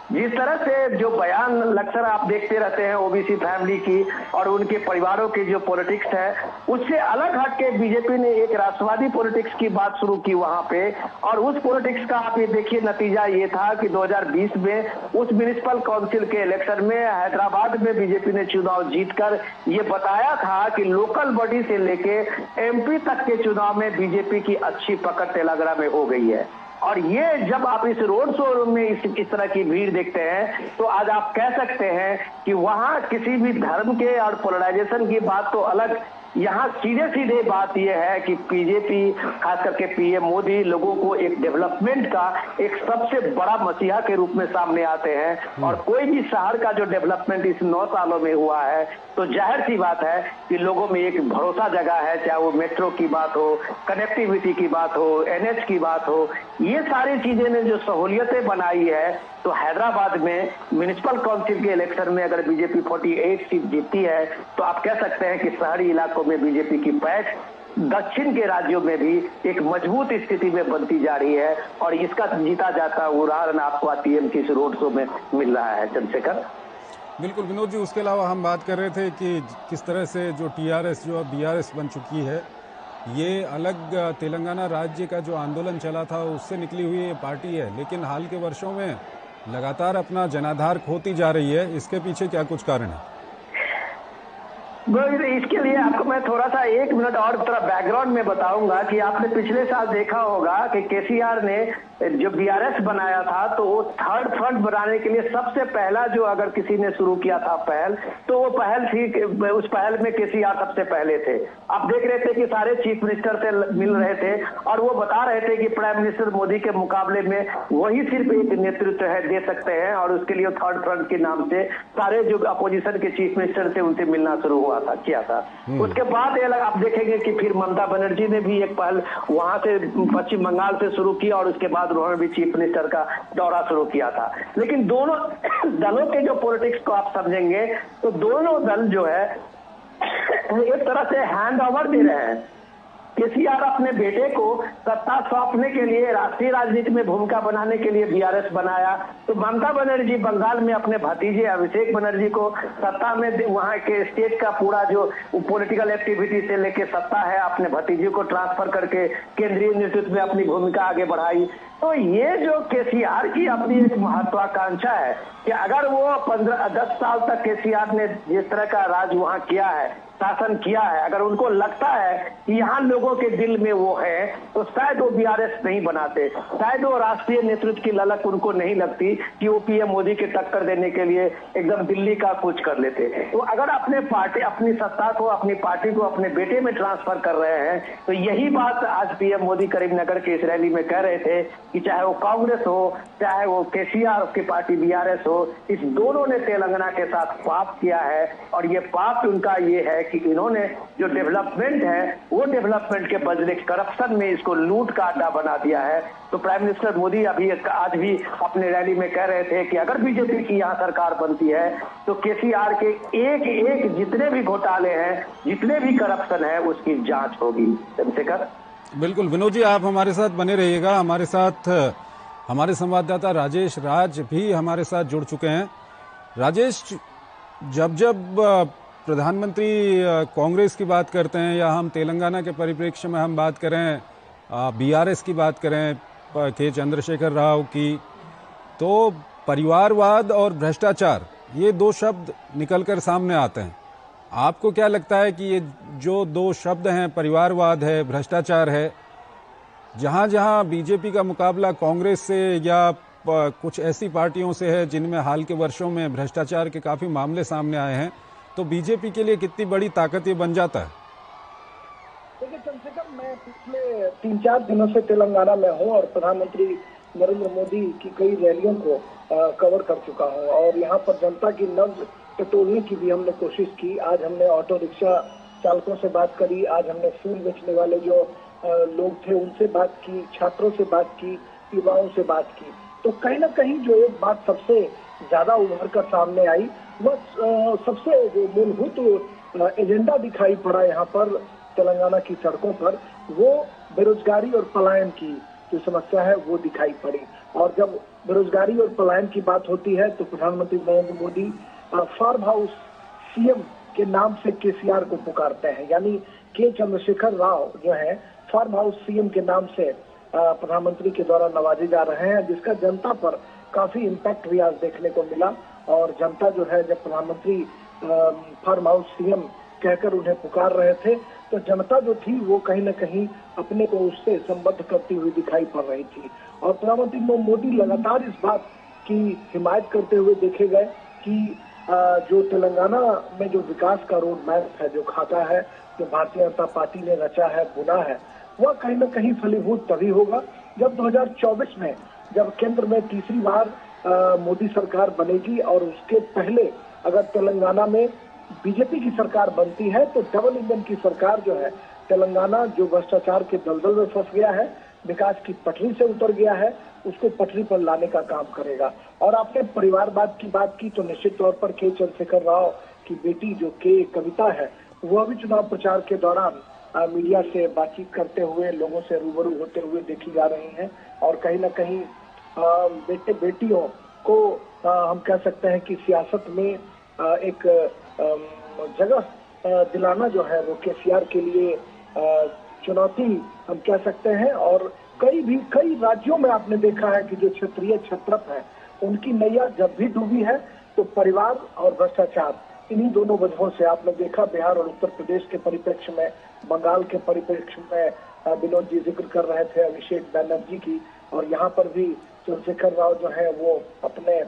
जिस तरह से जो बयान अक्सर आप देखते रहते हैं ओबीसी फैमिली की और उनके परिवारों की जो पॉलिटिक्स है, उससे अलग हटके बीजेपी ने एक राष्ट्रवादी पॉलिटिक्स की बात शुरू की वहां पे। और उस पॉलिटिक्स का आप ये देखिए नतीजा ये था कि 2020 में उस म्युनिसिपल काउंसिल के इलेक्शन में हैदराबाद में बीजेपी ने चुनाव जीतकर ये बताया था कि लोकल बॉडी से लेके एमपी तक के चुनाव में बीजेपी की अच्छी पकड़ तेलंगाना में हो गई है। और ये जब आप इस रोड शो में इस तरह की भीड़ देखते हैं तो आज आप कह सकते हैं कि वहां किसी भी धर्म के और पोलराइजेशन की बात तो अलग, यहाँ सीधे सीधे बात यह है कि बीजेपी खास करके पीएम मोदी लोगों को एक डेवलपमेंट का एक सबसे बड़ा मसीहा के रूप में सामने आते हैं। और कोई भी शहर का जो डेवलपमेंट इस 9 सालों में हुआ है तो जाहिर सी बात है कि लोगों में एक भरोसा जगा है, चाहे वो मेट्रो की बात हो, कनेक्टिविटी की बात हो, एनएच की बात हो, ये सारी चीजें ने जो सहूलियतें बनाई है। तो हैदराबाद में म्युनिसिपल काउंसिल के इलेक्शन में अगर बीजेपी 48 सीट जीतती है तो आप कह सकते हैं कि शहरी इलाकों में बीजेपी की पैठ दक्षिण के राज्यों में भी एक मजबूत स्थिति में बनती जा रही है। और इसका जीता जाता उदाहरण आपको पीएम की इस रोड शो में मिल रहा है। चंद्रशेखर बिल्कुल विनोद जी, उसके अलावा हम बात कर रहे थे कि किस तरह से जो टीआरएस जो अब बीआरएस बन चुकी है, ये अलग तेलंगाना राज्य का जो आंदोलन चला था उससे निकली हुई ये पार्टी है, लेकिन हाल के वर्षों में लगातार अपना जनाधार खोती जा रही है। इसके पीछे क्या कुछ कारण है? इसके लिए आपको मैं थोड़ा सा 1 मिनट और थोड़ा बैकग्राउंड में बताऊंगा कि आपने पिछले साल देखा होगा कि केसीआर ने जो बीआरएस बनाया था तो वो थर्ड फ्रंट बनाने के लिए सबसे पहला जो अगर किसी ने शुरू किया था पहल, तो वो पहल थी, उस पहल में केसीआर सबसे पहले थे। आप देख रहे थे कि सारे चीफ मिनिस्टर से मिल रहे थे और वो बता रहे थे कि प्राइम मिनिस्टर मोदी के मुकाबले में वही सिर्फ एक नेतृत्व है दे सकते हैं और उसके लिए थर्ड फ्रंट के नाम से सारे जो अपोजिशन के चीफ मिनिस्टर थे उनसे मिलना शुरू हुआ था, किया था। उसके बाद आप देखेंगे कि फिर ममता बनर्जी ने भी एक पहल वहां से पश्चिम बंगाल से शुरू की और उसके बाद उन्होंने भी चीफ मिनिस्टर का दौरा शुरू किया था। लेकिन दोनों दलों के जो पॉलिटिक्स को आप समझेंगे तो दोनों दल जो है एक तरह से हैंड ओवर दे रहे हैं। केसीआर अपने बेटे को सत्ता सौंपने के लिए राष्ट्रीय राजनीति में भूमिका बनाने के लिए बीआरएस बनाया, तो ममता बनर्जी बंगाल में अपने भतीजे अभिषेक बनर्जी को सत्ता में वहां के स्टेट का पूरा जो पॉलिटिकल एक्टिविटी से लेके सत्ता है अपने भतीजे को ट्रांसफर करके केंद्रीय नेतृत्व में अपनी भूमिका आगे बढ़ाई। तो ये जो केसीआर की अपनी एक महत्वाकांक्षा है कि अगर वो 10 साल तक केसीआर ने जिस तरह का राज वहां किया है, शासन किया है, अगर उनको लगता है कि यहाँ लोगों के दिल में वो है तो शायद वो बीआरएस नहीं बनाते, शायद वो राष्ट्रीय नेतृत्व की ललक उनको नहीं लगती कि वो पीएम मोदी के टक्कर देने के लिए एकदम दिल्ली का कूच कर लेते। तो अगर अपने पार्टी अपनी सत्ता को अपनी पार्टी को अपने बेटे में ट्रांसफर कर रहे हैं तो यही बात आज पीएम मोदी करीमनगर के इस रैली में कह रहे थे कि चाहे वो कांग्रेस हो चाहे वो केसीआर की पार्टी बीआरएस हो, इस दोनों ने तेलंगाना के साथ पाप किया है। और ये पाप उनका ये है कि इन्होंने जो डेवलपमेंट है वो डेवलपमेंट के बदले करप्शन में इसको लूट का अड्डा बना दिया है। तो प्राइम मिनिस्टर मोदी आज भी अपने रैली में कह रहे थे कि अगर बीजेपी की यहाँ सरकार बनती है तो केसीआर के एक एक जितने भी घोटाले हैं, जितने भी करप्शन है, उसकी जांच होगी। चंद्रशेखर बिल्कुल विनोद जी, आप हमारे साथ बने रहिएगा। हमारे साथ हमारे संवाददाता राजेश राज भी हमारे साथ जुड़ चुके हैं। राजेश, जब प्रधानमंत्री कांग्रेस की बात करते हैं या हम तेलंगाना के परिप्रेक्ष्य में हम बात करें, बीआरएस की बात करें के चंद्रशेखर राव की, तो परिवारवाद और भ्रष्टाचार ये 2 शब्द निकलकर सामने आते हैं। आपको क्या लगता है कि ये जो 2 शब्द हैं, परिवारवाद है, भ्रष्टाचार है, जहां जहां बीजेपी का मुकाबला कांग्रेस से या कुछ ऐसी पार्टियों से है जिनमें हाल के वर्षों में भ्रष्टाचार के काफी मामले सामने आए हैं, तो बीजेपी के लिए कितनी बड़ी ताकत ये बन जाता है? देखिए चंद्रशेखर, मैं पिछले 3-4 दिनों से तेलंगाना में हूँ और प्रधानमंत्री नरेंद्र मोदी की कई रैलियों को कवर कर चुका हूँ और यहाँ पर जनता की नब्ज टटोलने की भी हमने कोशिश की। आज हमने ऑटो रिक्शा चालकों से बात करी, आज हमने फूल बेचने वाले जो लोग थे उनसे बात की, छात्रों से बात की, युवाओं से बात की। तो कहीं ना कहीं जो एक बात सबसे ज्यादा उभर कर सामने आई वह सबसे जो मूलभूत एजेंडा दिखाई पड़ा यहाँ पर तेलंगाना की सड़कों पर, वो बेरोजगारी और पलायन की जो समस्या है वो दिखाई पड़ी। और जब बेरोजगारी और पलायन की बात होती है तो प्रधानमंत्री Narendra Modi farmhouse CM के नाम से केसीआर को पुकारते हैं, यानी के चंद्रशेखर राव जो है फार्म हाउस सीएम के नाम से प्रधानमंत्री के द्वारा नवाजे जा रहे हैं, जिसका जनता पर काफी इम्पैक्ट भी आज देखने को मिला। और जनता जो है, जब प्रधानमंत्री फार्म हाउस सीएम कहकर उन्हें पुकार रहे थे तो जनता जो थी वो कहीं न कहीं अपने को उससे संबद्ध करती हुई दिखाई पड़ रही थी। और प्रधानमंत्री मोदी लगातार इस बात की हिमायत करते हुए देखे गए कि जो तेलंगाना में जो विकास का रोड मैप है, जो खाका है, जो भारतीय जनता पार्टी ने रचा है, बुना है, वह कहीं न कहीं फलीभूत तभी होगा जब 2024 में जब केंद्र में तीसरी बार मोदी सरकार बनेगी और उसके पहले अगर तेलंगाना में बीजेपी की सरकार बनती है तो डबल इंजन की सरकार जो है, तेलंगाना जो भ्रष्टाचार के दलदल में फंस गया है, विकास की पटरी से उतर गया है, उसको पटरी पर लाने का काम करेगा। और आपने परिवारवाद की बात की तो निश्चित तौर पर के चंद्रशेखर राव की बेटी जो के कविता है, वह भी चुनाव प्रचार के दौरान मीडिया से बातचीत करते हुए, लोगों से रूबरू होते हुए देखी जा रही हैं। और कहीं न कहीं बेटे बेटियों को हम कह सकते हैं कि सियासत में एक जगह दिलाना जो है वो केसीआर के लिए चुनौती हम कह सकते हैं। और कई राज्यों में आपने देखा है कि जो क्षेत्रीय छत्रप है उनकी नैया जब भी डूबी है तो परिवार और भ्रष्टाचार, इन्हीं दोनों वजहों से आपने देखा। बिहार और उत्तर प्रदेश के परिप्रेक्ष्य में, बंगाल के परिप्रेक्ष्य में विनोद जी जिक्र कर रहे थे अभिषेक बैनर्जी की, और यहाँ पर भी चंद्रशेखर राव जो है वो अपने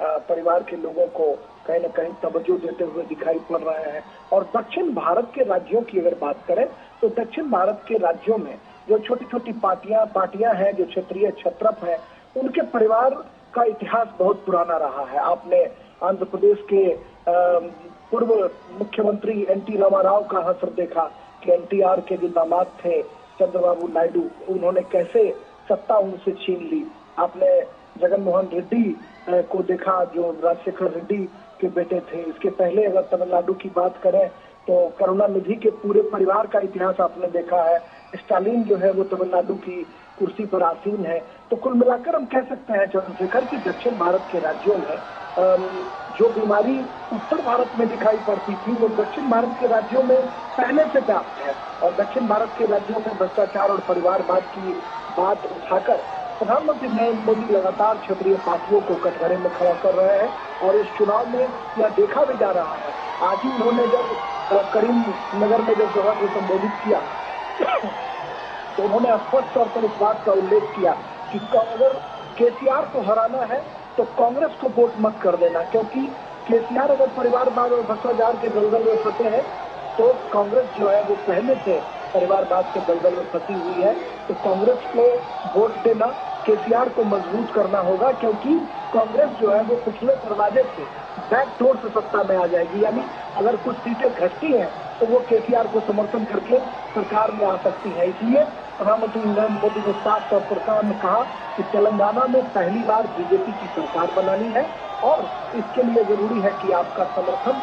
परिवार के लोगों को कहीं न कहीं तवज्जो देते हुए दिखाई पड़ रहे हैं। और दक्षिण भारत के राज्यों की अगर बात करें तो दक्षिण भारत के राज्यों में जो छोटी छोटी पार्टियां हैं, जो क्षेत्रीय छत्रप हैं, उनके परिवार का इतिहास बहुत पुराना रहा है। आपने आंध्र प्रदेश के पूर्व मुख्यमंत्री एनटी रामाराव का हश्र देखा कि एनटीआर के जो दामाद थे चंद्रबाबू नायडू, उन्होंने कैसे सत्ता उनसे छीन ली। आपने जगन मोहन रेड्डी को देखा जो राजशेखर रेड्डी के बेटे थे। इसके पहले अगर तमिलनाडु की बात करें तो करुणानिधि के पूरे परिवार का इतिहास आपने देखा है। स्टालिन जो है वो तमिलनाडु की कुर्सी पर आसीन है। तो कुल मिलाकर हम कह सकते हैं चंद्रशेखर कि दक्षिण भारत के राज्यों में जो बीमारी उत्तर भारत में दिखाई पड़ती थी वो दक्षिण भारत के राज्यों में पहले से व्याप्त है। और दक्षिण भारत के राज्यों में भ्रष्टाचार और परिवारवाद की बात उठाकर प्रधानमंत्री नरेंद्र मोदी लगातार क्षेत्रीय पार्टियों को कटघरे में खड़ा कर रहे हैं। और इस चुनाव में यह देखा भी जा रहा है। आज ही उन्होंने जब करीम नगर में जब सभा को संबोधित किया तो उन्होंने स्पष्ट तौर पर इस बात का उल्लेख किया कि अगर केसीआर को हराना है तो कांग्रेस को वोट मत कर देना, क्योंकि केसीआर अगर परिवारवाद और भ्रष्टाचार के दलदल में फंसे हैं तो कांग्रेस जो है वो पहले से परिवारवाद के दलदल में फंसी हुई है। तो कांग्रेस को वोट देना, केसीआर को मजबूत करना होगा, क्योंकि कांग्रेस जो है वो पिछले दरवाजे से बैकडोर से सत्ता में आ जाएगी। यानी अगर कुछ सीटें घटती हैं तो वो केसीआर को समर्थन करके सरकार में आ सकती है। इसलिए प्रधानमंत्री नरेंद्र मोदी ने साफ तौर पर कहा कि तेलंगाना में पहली बार बीजेपी की सरकार बनानी है और इसके लिए जरूरी है कि आपका समर्थन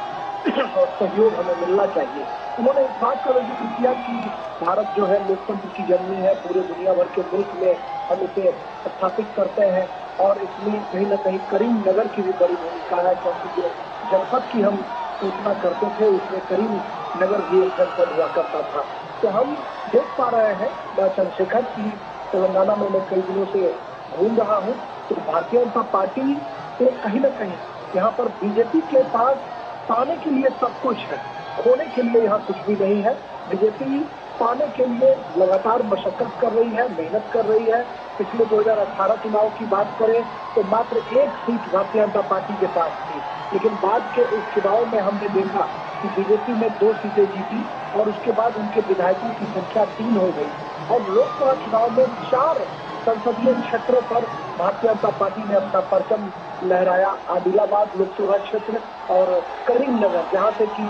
और सहयोग हमें मिलना चाहिए। उन्होंने इस बात का जिक्र किया कि भारत जो है लोकतंत्र की जननी है, पूरे दुनिया भर के मुल्क में हम इसे स्थापित करते हैं और इसमें कहीं न कहीं करीम नगर की भी बड़ी भूमिका है, क्योंकि जो जनपद की हम सूचना करते थे उसमें करीम नगर भी एक जनपद हुआ करता था। तो हम देख पा रहे हैं चंद्रशेखर की तेलंगाना में मैं कई दिनों से घूम रहा हूँ तो भारतीय जनता पार्टी से कहीं न कहीं यहाँ पर बीजेपी के पास पाने के लिए सब कुछ है, खोने के लिए यहाँ कुछ भी नहीं है। बीजेपी पाने के लिए लगातार मशक्कत कर रही है, मेहनत कर रही है। पिछले 2018 चुनाव की बात करें तो मात्र 1 सीट भारतीय जनता पार्टी के पास थी, लेकिन बाद के इस चुनाव में हमने देखा कि बीजेपी ने 2 सीटें जीती और उसके बाद उनके विधायकों की संख्या 3 हो गई और लोकसभा चुनाव में 4 संसदीय क्षेत्रों पर भारतीय जनता पार्टी ने अपना परचम लहराया। आदिलाबाद लोकसभा क्षेत्र और करीमनगर, जहां से कि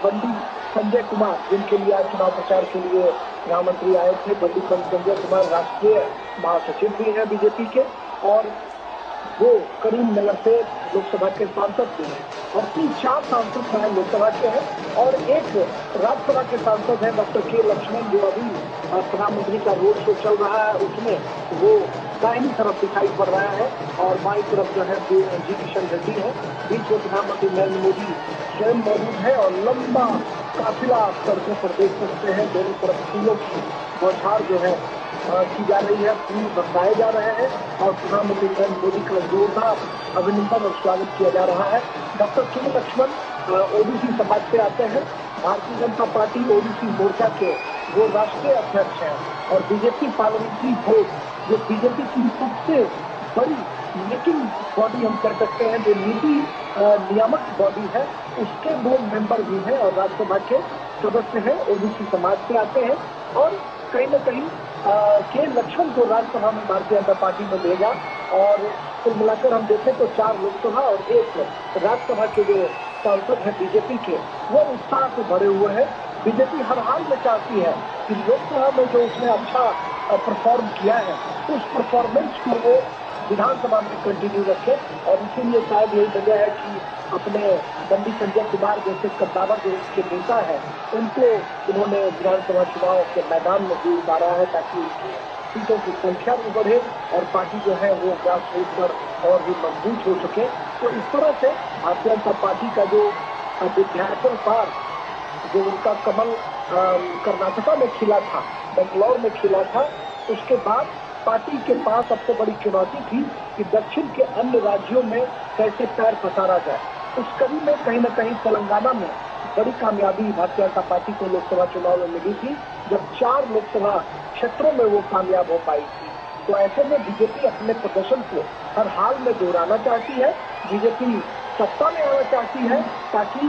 बंडी संजय कुमार, जिनके लिए आज चुनाव प्रचार के लिए प्रधानमंत्री आए थे। बंडी संजय कुमार राष्ट्रीय महासचिव भी हैं बीजेपी के और वो करीमनगर से लोकसभा के सांसद भी हैं और 3-4 सांसद जो है लोकसभा के हैं और एक राज्यसभा के सांसद है डॉक्टर के लक्ष्मण, जो अभी प्रधानमंत्री का रोड शो चल रहा है उसमें वो दाहिनी तरफ दिखाई पड़ रहा है और बाईं तरफ जो है जी किशन रेड्डी है। बीच में प्रधानमंत्री नरेंद्र मोदी स्वयं मौजूद है और लंबा काफिला सड़कों पर देख सकते हैं। दोनों तरफ फूलों की बौछार जो है की जा रही है, फूल बरसाए जा रहे हैं और प्रधानमंत्री नरेंद्र मोदी का जोरदार अभिनंदन और स्वागत किया जा रहा है। डॉक्टर के लक्ष्मण ओबीसी समाज से आते हैं। भारतीय जनता पार्टी ओबीसी मोर्चा के वो राष्ट्रीय अध्यक्ष हैं और बीजेपी पार्लियामेंट्री बोर्ड, जो बीजेपी की सबसे बड़ी मेकिंग बॉडी हम कह सकते हैं, जो नीति नियामक बॉडी है, उसके वो मेंबर भी हैं और राज्यसभा के सदस्य हैं, ओबीसी समाज से आते हैं और कहीं न कहीं के लक्ष्मण को राज्यसभा में भारतीय जनता पार्टी में देगा और कुल मिलाकर हम देखें तो 4 लोकसभा और 1 राज्यसभा के जो सांसद हैं बीजेपी के, वो उत्साह से भरे हुए हैं। बीजेपी हर हाल में चाहती है कि लोकसभा में जो उसने अच्छा परफॉर्म किया है उस परफॉर्मेंस को वो विधानसभा में कंटिन्यू रखे और इसीलिए शायद यही वजह है कि अपने बंडी संजय कुमार जैसे कद्दावर जो उसके नेता है उनको उन्होंने विधानसभा चुनाव के मैदान में भी उतारा है ताकि उनकी सीटों की संख्या भी बढ़े और पार्टी जो है वो ग्रास रूट पर और भी मजबूत हो सके। तो इस तरह से भारतीय जनता पार्टी का जो विधायक पार जो उनका कमल कर्नाटका में खिला था, बेंगलौर में खिला था, उसके बाद पार्टी के पास सबसे बड़ी चुनौती थी कि दक्षिण के अन्य राज्यों में कैसे पैर पसारा जाए। उस कड़ी में कहीं न कहीं तेलंगाना में बड़ी कामयाबी भारतीय जनता पार्टी को लोकसभा चुनाव में मिली थी, जब 4 लोकसभा क्षेत्रों में वो कामयाब हो पाई थी। तो ऐसे में बीजेपी अपने प्रदर्शन को हर हाल में दोहराना चाहती है। बीजेपी सत्ता में आना चाहती है ताकि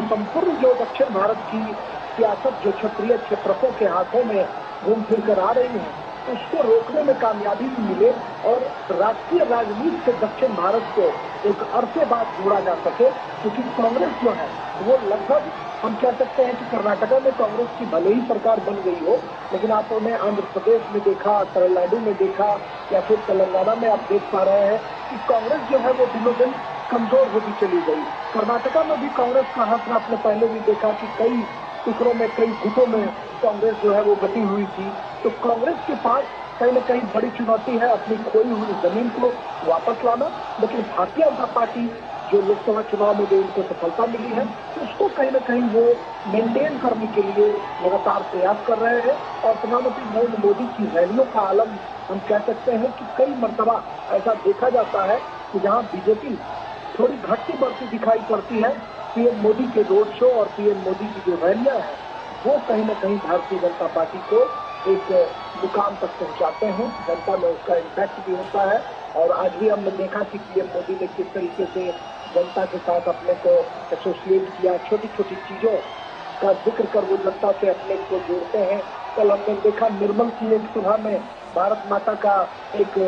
संपूर्ण जो दक्षिण भारत की सियासत जो क्षेत्रीय क्षेत्रकों के हाथों में घूम फिर कर आ रही है उसको रोकने में कामयाबी भी मिले और राष्ट्रीय राजनीति से दक्षिण भारत को एक अरसे बाद जोड़ा जा सके, क्योंकि कांग्रेस जो है वो लगभग हम कह सकते हैं कि कर्नाटका में कांग्रेस की भले ही सरकार बन गई हो, लेकिन आप उन्हें आंध्र प्रदेश में देखा, तमिलनाडु में देखा या फिर तेलंगाना में आप देख पा रहे हैं कि कांग्रेस जो है वो दिनों दिन कमजोर होती चली गई। कर्नाटका में भी कांग्रेस का हाथ आपने पहले भी देखा कि कई टुकड़ों में, कई गुटों में कांग्रेस जो है वो बटी हुई थी। तो कांग्रेस के पास कहीं न कहीं बड़ी चुनौती है अपनी खोई हुई जमीन को वापस लाना, लेकिन भारतीय जनता पार्टी जो लोकसभा चुनाव में जो उनको सफलता मिली है उसको कहीं न कहीं वो मेंटेन करने के लिए लगातार प्रयास कर रहे हैं और प्रधानमंत्री नरेंद्र मोदी की रैलियों का आलम हम कह सकते हैं कि कई मर्तबा ऐसा देखा जाता है कि जहाँ बीजेपी थोड़ी घटती बढ़ती दिखाई पड़ती है, पीएम मोदी के रोड शो और पीएम मोदी की जो रैलियां हैं वो कहीं न कहीं भारतीय जनता पार्टी को एक मुकाम तक पहुंचाते हैं। जनता में उसका इम्पैक्ट भी होता है और आज भी हमने देखा कि पीएम मोदी ने किस तरीके से जनता के साथ अपने को एसोसिएट किया, छोटी छोटी चीजों का जिक्र कर वो जनता से अपने को जोड़ते हैं। कल हमने देखा निर्मल की एक सभा में भारत माता का एक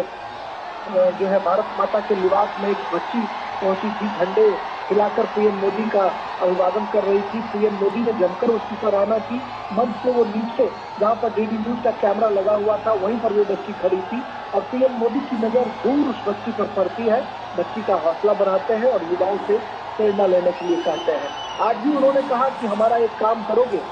जो है भारत माता के निवास में एक बच्ची पहुंची थी, झंडे हिलाकर पीएम मोदी का अभिवादन कर रही थी। पीएम मोदी ने जमकर उसकी सराहना की। मंच से वो नीचे जहाँ पर डीडी न्यूज का कैमरा लगा हुआ था वहीं पर वो बच्ची खड़ी थी और पीएम मोदी की नजर दूर उस बच्ची पर पड़ती है। बच्ची का हौसला बढ़ाते हैं और युवाओं से प्रेरणा लेने के लिए कहते हैं। आज भी उन्होंने कहा कि हमारा एक काम करोगे,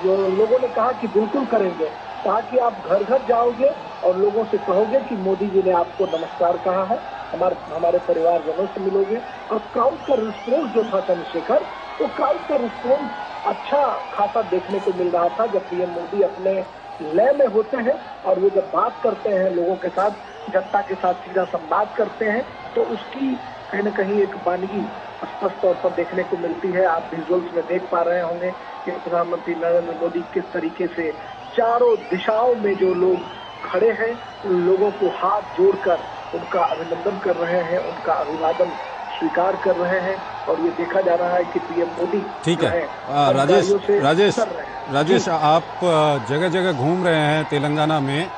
जो लोगों ने कहा कि बिल्कुल करेंगे। कहा कि आप घर घर जाओगे और लोगों से कहोगे कि मोदी जी ने आपको नमस्कार कहा है, हमारे परिवारजनों से मिलोगे। और क्राउड का रिस्पॉन्स जो था चंद्रशेखर, वो क्राउड का रिस्पॉन्स अच्छा खासा देखने को मिल रहा था जब पीएम मोदी अपने लय में होते हैं और वो जब बात करते हैं लोगों के साथ, जनता के साथ सीधा संवाद करते हैं तो उसकी कहीं न कहीं एक वानगी स्पष्ट तौर पर देखने को मिलती है। आप विजुअल्स में देख पा रहे होंगे कि प्रधानमंत्री नरेंद्र मोदी किस तरीके से चारों दिशाओं में जो लोग खड़े हैं उन लोगों को हाथ जोड़कर उनका अभिनंदन कर रहे हैं, उनका अभिवादन स्वीकार कर रहे हैं। और ये देखा जा रहा है कि पीएम मोदी ठीक है। राजेश आप जगह जगह घूम रहे हैं तेलंगाना में,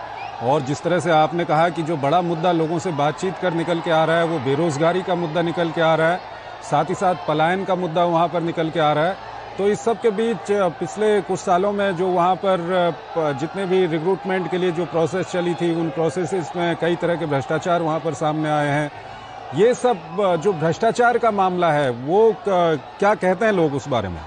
और जिस तरह से आपने कहा कि जो बड़ा मुद्दा लोगों से बातचीत कर निकल के आ रहा है वो बेरोजगारी का मुद्दा निकल के आ रहा है, साथ ही साथ पलायन का मुद्दा वहां पर निकल के आ रहा है। तो इस सब के बीच पिछले कुछ सालों में जो वहां पर जितने भी रिक्रूटमेंट के लिए जो प्रोसेस चली थी उन प्रोसेसेस में कई तरह के भ्रष्टाचार वहां पर सामने आए हैं। ये सब जो भ्रष्टाचार का मामला है वो क्या कहते हैं लोग उस बारे में?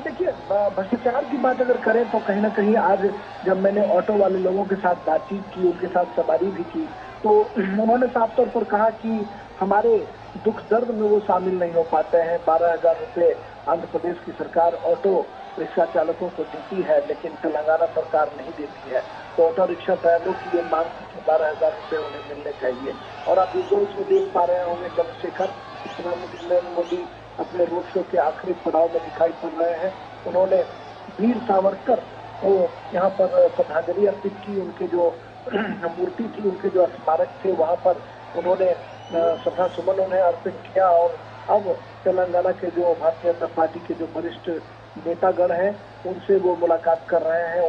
देखिए, भ्रष्टाचार की बात अगर करें तो कहीं ना कहीं आज जब मैंने ऑटो वाले लोगों के साथ बातचीत की, उनके साथ सवारी भी की, तो उन्होंने साफ तौर पर कहा कि हमारे दुख दर्द में वो शामिल नहीं हो पाते हैं। 12,000 रुपये आंध्र प्रदेश की सरकार ऑटो रिक्शा चालकों को देती है, लेकिन तेलंगाना सरकार नहीं देती है। तो ऑटो रिक्शा ड्राइवरों की ये मांग थी कि 12,000 रुपये उन्हें मिलने चाहिए। और आप विजुअल्स में देख पा रहे होंगे चंद्रशेखर प्रधानमंत्री नरेंद्र मोदी अपने रोड शो के आखिरी पड़ाव में दिखाई पड़ रहे हैं। उन्होंने वीर सावरकर को यहाँ पर श्रद्धांजलि अर्पित की, उनके जो मूर्ति थी, उनके जो स्मारक थे वहाँ पर उन्होंने श्रद्धा सुमन उन्हें अर्पित किया। और अब तेलंगाना के जो भारतीय जनता पार्टी के जो वरिष्ठ नेतागण हैं उनसे वो मुलाकात कर रहे हैं।